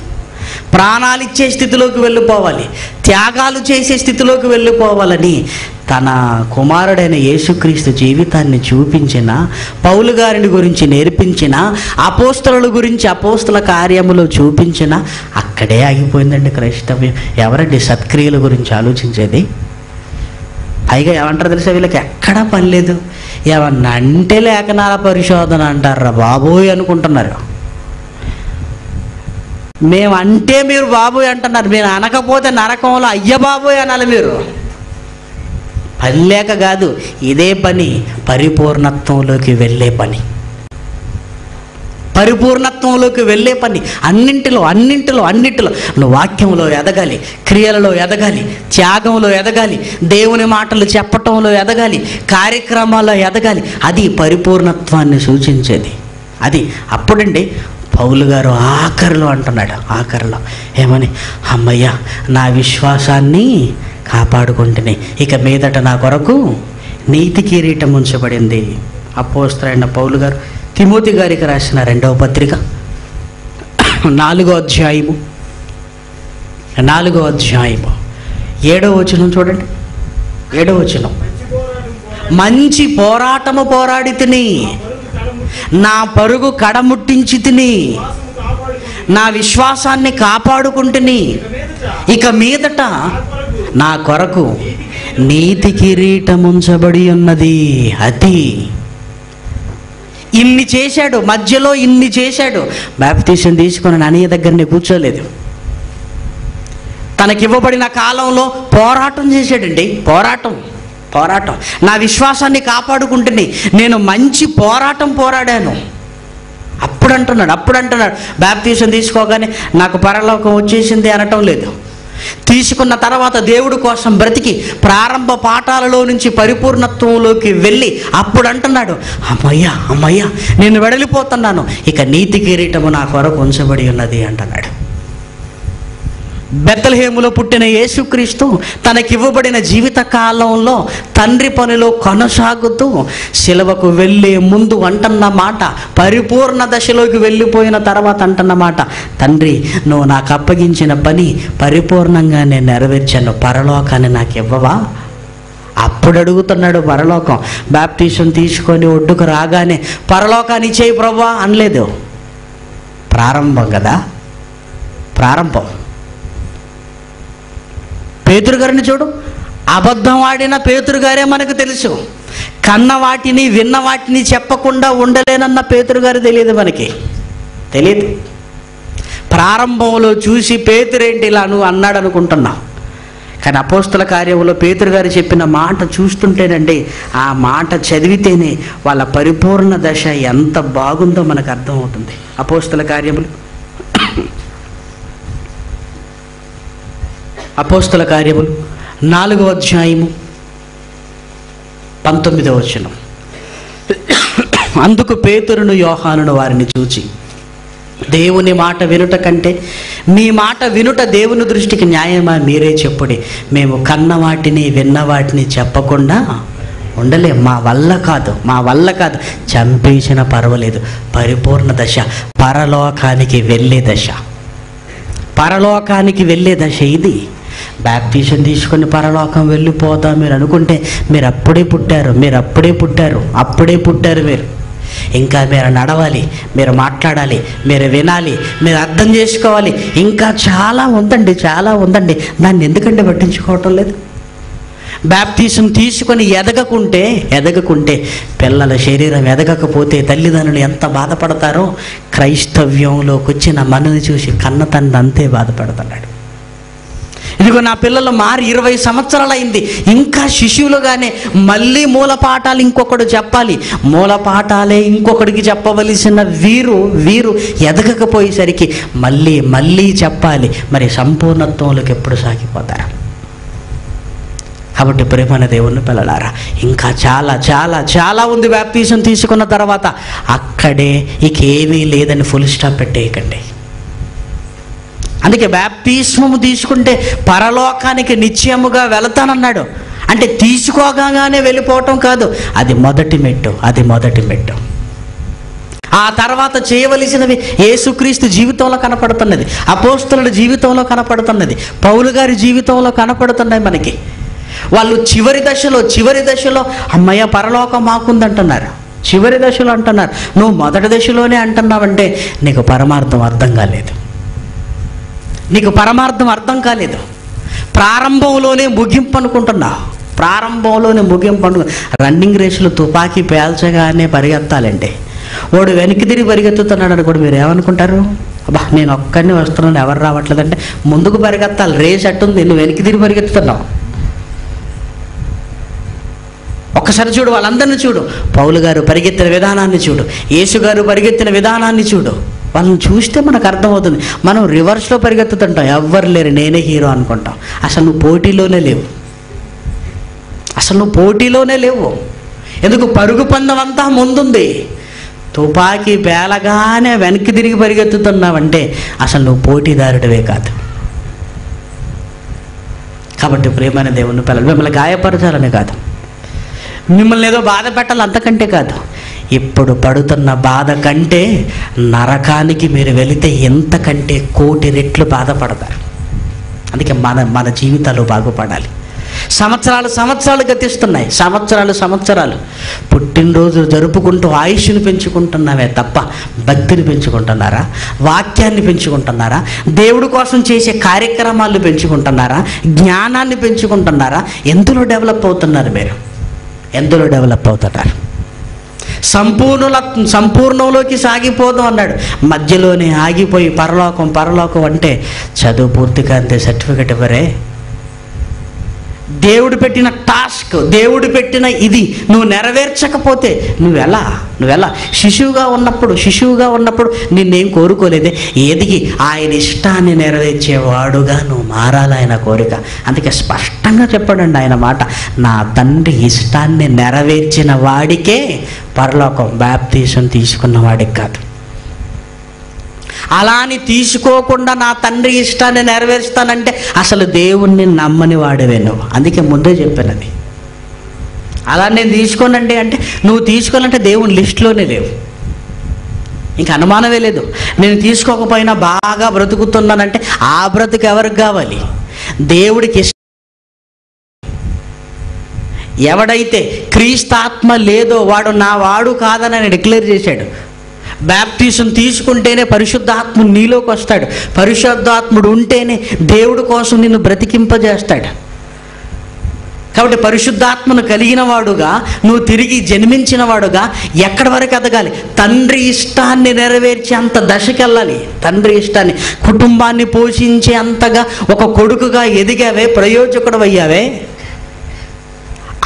ప్రాణాలిచ్చే స్థితిలోకి వెళ్ళిపోవాలి, త్యాగాలు చేసే స్థితిలోకి వెళ్ళిపోవాలని తన కుమారుడైన యేసుక్రీస్తు జీవితాన్ని చూపించిన, పౌలు గారిని గురించి నేర్పించిన, అపోస్తలుల గురించి అపోస్తల కార్యములు చూపించిన, అక్కడే ఆగిపోయిందండి క్రైస్తవ్యం. ఎవరండి సత్క్రియల గురించి ఆలోచించేది? పైగా ఏమంటారు తెలుసా, వీళ్ళకి ఎక్కడా పని లేదు. ఏమన్నా అంటే లేఖనాల పరిశోధన అంటారా బాబోయ్ అనుకుంటున్నారు. మేమంటే మీరు బాబోయ్ అంటున్నారు, మీరు అనకపోతే నరకంలో అయ్య బాబోయ్ అనాలి. మీరు పని లేక కాదు, ఇదే పని, పరిపూర్ణత్వంలోకి వెళ్ళే పని. అన్నింటిలో నువ్వు వాక్యంలో ఎదగాలి, క్రియలలో ఎదగాలి, త్యాగంలో ఎదగాలి, దేవుని మాటలు చెప్పటంలో ఎదగాలి, కార్యక్రమాల్లో ఎదగాలి. అది పరిపూర్ణత్వాన్ని సూచించేది. అది అప్పుడండి పౌలు గారు ఆఖరిలో ఏమని, అమ్మయ్య నా విశ్వాసాన్ని కాపాడుకుంటేనే ఇక మీదట నా కొరకు నీతి కిరీటం ఉంచబడింది. అపోస్తలుడైన పౌలు గారు తిమోతి గారికి రాసిన 2వ పత్రిక 4వ అధ్యాయము 7వ వచనం చూడండి. 7వ వచనం, మంచి పోరాటము పోరాడి తిని, నా పరుగు కడముట్టించి తిని, నా విశ్వాసాన్ని కాపాడుకుంటుని, ఇక మీదట నా కొరకు నీతి కిరీటం ఉంచబడి ఉన్నది. అది ఇన్ని చేశాడు, మధ్యలో ఇన్ని చేశాడు. బాప్తిసం తీసుకొని అన్నయ్య దగ్గరనే కూర్చోలేదు. తనకివ్వబడిన కాలంలో పోరాటం చేశాడండి. పోరాటం నా విశ్వాసాన్ని కాపాడుకుంటుని నేను మంచి పోరాడాను. అప్పుడు అంటున్నాడు బాప్తిసం తీసుకోగానే నాకు పరలోకం వచ్చేసింది అనటం లేదు. తీసుకున్న తర్వాత దేవుడి కోసం బ్రతికి ప్రారంభ పాఠాలలో నుంచి పరిపూర్ణత్వంలోకి వెళ్ళి అప్పుడు అంటున్నాడు, అమ్మయ్యా అమ్మయ్యా నేను వెడలిపోతున్నాను, ఇక నీతి కిరీటము నా కొరకు ఉంచబడి ఉన్నది అంటున్నాడు. బెత్లెహేములో పుట్టిన యేసుక్రీస్తు తనకివ్వబడిన జీవిత కాలంలో తండ్రి పనిలో కొనసాగుతూ శిలువకు వెళ్ళే ముందు అంటున్న మాట, పరిపూర్ణ దశలోకి వెళ్ళిపోయిన తర్వాత అంటున్న మాట, తండ్రి నువ్వు నాకు అప్పగించిన పని పరిపూర్ణంగా నేను నెరవేర్చాను, పరలోకాన్ని నాకు ఇవ్వవా? అప్పుడు అడుగుతున్నాడు పరలోకం. బాప్టిజం తీసుకొని ఒడ్డుకు రాగానే పరలోకాన్ని ఇచ్చేయి ప్రభువా అనలేదు. ప్రారంభం కదా, ప్రారంభం. పేతురు గారిని చూడు, అబద్ధం ఆడిన పేతురు గారే మనకు తెలుసు. కన్న వాటిని విన్న వాటిని చెప్పకుండా ఉండలేనన్న పేతురు గారు తెలియదు, మనకి తెలియదు. ప్రారంభంలో చూసి పేతురేంటి ఇలా నువ్వు అన్నాడు అనుకుంటున్నావు, కానీ అపోస్తల కార్యంలో పేతురు గారు చెప్పిన మాట చూస్తుంటేనండి, ఆ మాట చదివితేనే వాళ్ళ పరిపూర్ణ దశ ఎంత బాగుందో మనకు అర్థమవుతుంది. అపోస్తల కార్యములు 4వ అధ్యాయము 19వ వచనం. అందుకు పేతురును యోహానును వారిని చూచి, దేవుని మాట వినుట కంటే మీ మాట వినుట దేవుని దృష్టికి న్యాయమా, మీరే చెప్పుడి. మేము కన్న వాటిని విన్న వాటిని చెప్పకుండా ఉండలేం, మా వల్ల కాదు. చంపేసిన పర్వాలేదు, పరిపూర్ణ దశ, పరలోకానికి వెళ్ళే దశ ఇది. బాప్టిజం తీసుకొని పరలోకం వెళ్ళిపోతాం మీరు అనుకుంటే మీరు అప్పుడే పుట్టారు. మీరు ఇంకా మీరు నడవాలి, మీరు మాట్లాడాలి, మీరు వినాలి, మీరు అర్థం చేసుకోవాలి. ఇంకా చాలా ఉందండి. దాన్ని ఎందుకంటే పట్టించుకోవటం లేదు. బాప్టిజం తీసుకొని ఎదగకుంటే పిల్లల శరీరం ఎదగకపోతే తల్లిదండ్రులు ఎంత బాధపడతారో, క్రైస్తవ్యంలోకి వచ్చిన మనని చూసి కన్న తండ్రి అంతే బాధపడుతున్నాడు. ఇదిగో నా పిల్లలు మారి 20 సంవత్సరాలు అయింది, ఇంకా శిశువులుగానే మళ్ళీ మూలపాఠాలు ఇంకొకడు చెప్పాలి, మూలపాఠాలే ఇంకొకడికి చెప్పవలసిన వీరు ఎదగకపోయేసరికి మళ్ళీ చెప్పాలి. మరి సంపూర్ణత్వంలోకి ఎప్పుడు సాగిపోతారు? కాబట్టి ప్రేమైన దేవుని పిల్లలారా, ఇంకా చాలా ఉంది. బాప్టిజం తీసుకున్న తర్వాత అక్కడే ఇకేమీ లేదని ఫుల్ స్టాప్ పెట్టేయకండి. అందుకే బాప్టిజం తీసుకుంటే పరలోకానికి నిశ్చయముగా వెళతానన్నాడు. అంటే తీసుకోగానే వెళ్ళిపోవటం కాదు, అది మొదటి మెట్టు. ఆ తర్వాత చేయవలసినవి యేసుక్రీస్తు జీవితంలో కనపడుతున్నది, అపోస్తలుల జీవితంలో కనపడుతున్నది, పౌలు గారి జీవితంలో కనపడుతున్నాయి మనకి. వాళ్ళు చివరి దశలో అమ్మయ్య పరలోకం మాకుందంటున్నారు. చివరి దశలో అంటున్నారు. నువ్వు మొదటి దశలోనే అంటున్నావంటే నీకు పరమార్థం అర్థం కాలేదు. ప్రారంభంలోనే ముగింపు అనుకుంటున్నావు. రన్నింగ్ రేసులు తుపాకీ పేల్చగానే పరిగెత్తాలండి. వాడు వెనక్కి తిరిగి పరిగెత్తుతున్నాడు అనుకోండి, మీరు ఏమనుకుంటారు? అబ్బా నేను ఒక్కడిని వస్తున్నాను, ఎవరు రావట్లేదంటే ముందుకు పరిగెత్తాలి. రేస్ అట్టుంది, నువ్వు వెనక్కి తిరిగి పరిగెత్తుతున్నావు. ఒక్కసారి చూడు, వాళ్ళందరినీ చూడు. పౌలు గారు పరిగెత్తిన విధానాన్ని చూడు, యేసు గారు పరిగెత్తిన విధానాన్ని చూడు. వాళ్ళని చూస్తే మనకు అర్థమవుతుంది. మనం రివర్స్లో పరిగెత్తుతుంటాం, ఎవ్వరు లేరు, నేనే హీరో అనుకుంటాం. అసలు నువ్వు పోటీలోనే లేవు. ఎందుకు? పరుగు పందెం అంతా ముందుంది. తుపాకీ పేలగానే వెనక్కి తిరిగి పరిగెత్తుతున్నావంటే అసలు నువ్వు పోటీదారుడివే కాదు. కాబట్టి ప్రియమైన దేవుని పిల్లలు, మిమ్మల్ని గాయపరచాలని కాదు, మిమ్మల్ని ఏదో బాధ పెట్టాలి అంతకంటే కాదు. ఇప్పుడు పడుతున్న బాధ కంటే నరకానికి మీరు వెళితే ఎంతకంటే 1,000,000 రెట్లు బాధపడతారు. అందుకే మన జీవితాలు బాగుపడాలి. సంవత్సరాలు గతిస్తున్నాయి. సంవత్సరాలు పుట్టినరోజులు జరుపుకుంటూ ఆయుష్ను పెంచుకుంటున్నావే తప్ప భక్తిని పెంచుకుంటున్నారా? వాక్యాన్ని పెంచుకుంటున్నారా? దేవుడి కోసం చేసే కార్యక్రమాలను పెంచుకుంటున్నారా? జ్ఞానాన్ని పెంచుకుంటున్నారా? ఎందులో డెవలప్ అవుతున్నారు? మీరు ఎందులో డెవలప్ అవుతున్నారు? సంపూర్ణంలోకి సాగిపోదాం అన్నాడు, మధ్యలోనే ఆగిపోయి పరలోకం అంటే చదువు పూర్తిగా అంతే, సర్టిఫికెట్ ఇవ్వరే. దేవుడు పెట్టిన టాస్క్, దేవుడు పెట్టిన ఇది నువ్వు నెరవేర్చకపోతే నువ్వెలా శిశువుగా ఉన్నప్పుడు నిన్నేం కోరుకోలేదే, ఎదిగి ఆయన ఇష్టాన్ని నెరవేర్చేవాడుగా నువ్వు మారాలి ఆయన కోరిక. అందుకే స్పష్టంగా చెప్పాడండి ఆయన మాట, నా తండ్రి ఇష్టాన్ని నెరవేర్చిన వాడికే పరలోకం, బాప్తీసం తీసుకున్న వాడికి కాదు. అలా అని తీసుకోకుండా నా తండ్రి ఇష్టాన్ని నెరవేరుస్తానంటే అసలు దేవుణ్ణి నమ్మని వాడివే నువ్వు. అందుకే ముందే చెప్పాను అది. అలా నేను తీసుకోనండి అంటే నువ్వు తీసుకోవాలంటే దేవుని లిస్టులోనే లేవు, ఇంక అనుమానమే లేదు. నేను తీసుకోకపోయినా బాగా బ్రతుకుతున్నానంటే ఆ బ్రతుకు ఎవరికి కావాలి? దేవుడికి. ఎవడైతే క్రీస్తాత్మ లేదో వాడు నా వాడు కాదని డిక్లేర్ చేశాడు. బాప్టిజం తీసుకుంటేనే పరిశుద్ధాత్ముడు నీలోకి వస్తాడు. పరిశుద్ధాత్ముడు ఉంటేనే దేవుడి కోసం నిన్ను బ్రతికింపజేస్తాడు. కాబట్టి పరిశుద్ధాత్మను కలిగిన వాడుగా నువ్వు తిరిగి జన్మించిన వాడుగా ఎక్కడి వరకు ఎదగాలి? తండ్రి ఇష్టాన్ని నెరవేర్చే అంత దశకి వెళ్ళాలి. తండ్రి ఇష్టాన్ని, కుటుంబాన్ని పోషించే అంతగా ఒక కొడుకుగా ఎదిగావే, ప్రయోజకుడు అయ్యావే.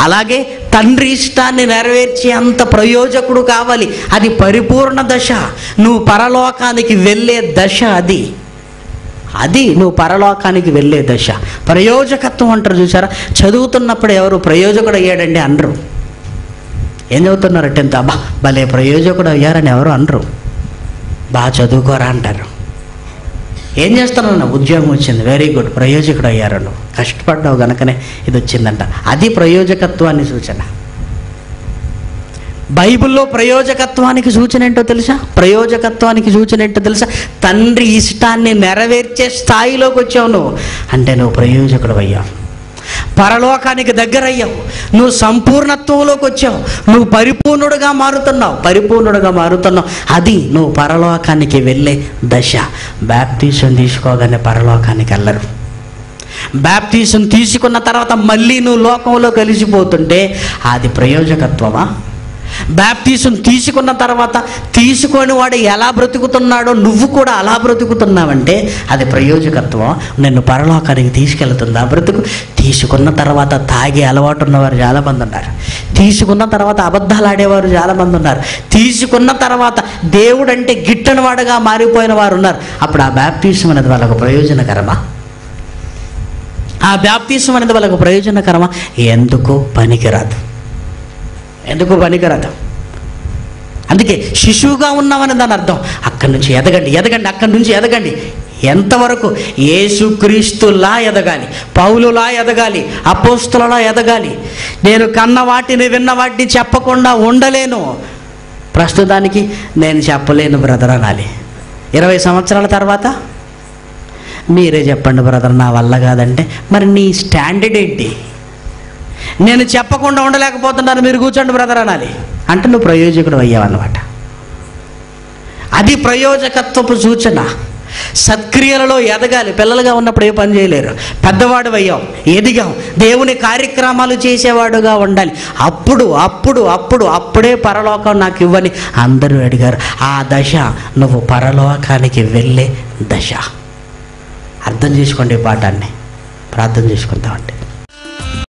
అలాగే తండ్రి ఇష్టాన్ని నెరవేర్చే అంత ప్రయోజకుడు కావాలి. అది పరిపూర్ణ దశ, నువ్వు పరలోకానికి వెళ్ళే దశ. అది నువ్వు పరలోకానికి వెళ్ళే దశ. ప్రయోజకత్వం అంటారు చూసారా? చదువుతున్నప్పుడు ఎవరు ప్రయోజకుడు అయ్యాడండి అనరు. ఏం చదువుతున్నారంటే ఎంత అబ్బా భలే ప్రయోజకుడు అయ్యారని ఎవరు అనరు. బాగా చదువుకోరా అంటారు. ఏం చేస్తానన్నా? ఉద్యోగం వచ్చింది, వెరీ గుడ్, ప్రయోజకుడు అయ్యారు, నువ్వు కష్టపడ్డావు కనుకనే ఇది వచ్చిందంట. అది ప్రయోజకత్వాన్ని సూచన. బైబిల్లో ప్రయోజకత్వానికి సూచన ఏంటో తెలుసా? తండ్రి ఇష్టాన్ని నెరవేర్చే స్థాయిలోకి వచ్చావు నువ్వు అంటే నువ్వు ప్రయోజకుడు అయ్యావు, పరలోకానికి దగ్గర అయ్యావు, నువ్వు సంపూర్ణత్వంలోకి వచ్చావు, నువ్వు పరిపూర్ణుడుగా మారుతున్నావు. అది నువ్వు పరలోకానికి వెళ్ళే దశ. బాప్తీసం తీసుకోగానే పరలోకానికి వెళ్ళరు. బాప్తీసం తీసుకున్న తర్వాత మళ్ళీ నువ్వు లోకంలో కలిసిపోతుంటే అది ప్రయోజకత్వమా? బాప్తీసం తీసుకున్న తర్వాత తీసుకొని వాడు ఎలా బ్రతుకుతున్నాడో నువ్వు కూడా అలా బ్రతుకుతున్నావంటే అది ప్రయోజకత్వం. నిన్ను పరలోకానికి తీసుకెళ్తుందా బ్రతుకు? తీసుకున్న తర్వాత తాగే అలవాటు ఉన్నవారు చాలామంది ఉన్నారు. తీసుకున్న తర్వాత అబద్ధాలు ఆడేవారు చాలామంది ఉన్నారు. తీసుకున్న తర్వాత దేవుడు అంటే గిట్టని వాడుగా మారిపోయిన వారు ఉన్నారు. అప్పుడు ఆ బాప్తీసం అనేది వాళ్ళకు ప్రయోజనకరమా? ఎందుకు పనికిరాదు. అందుకే శిశువుగా ఉన్నామని దాని అర్థం. అక్కడి నుంచి ఎదగండి. ఎంతవరకు? యేసుక్రీస్తులా ఎదగాలి, పౌలులా ఎదగాలి, అపోస్తులలా ఎదగాలి. నేను కన్న వాటిని విన్న వాటిని చెప్పకుండా ఉండలేను. ప్రస్తుతానికి నేను చెప్పలేను బ్రదర్ అనాలి. 20 సంవత్సరాల తర్వాత మీరే చెప్పండి బ్రదర్ నా వల్ల కాదంటే మరి నీ స్టాండర్డ్ ఏంటి? నేను చెప్పకుండా ఉండలేకపోతున్నాను, మీరు కూర్చోండి బ్రదర్ అనాలి అంటే నువ్వు ప్రయోజకుడు అయ్యావన్నమాట. అది ప్రయోజకత్వపు సూచన. సత్క్రియలలో ఎదగాలి. పిల్లలుగా ఉన్నప్పుడు ఏ పని చేయలేరు. పెద్దవాడు అయ్యావు, ఎదిగావు, దేవుని కార్యక్రమాలు చేసేవాడుగా ఉండాలి. అప్పుడే పరలోకం నాకు ఇవ్వని అందరూ అడిగారు. ఆ దశ నువ్వు పరలోకానికి వెళ్ళే దశ. అర్థం చేసుకోండి ఈ పాఠాన్ని. ప్రార్థన చేసుకుంటామండి.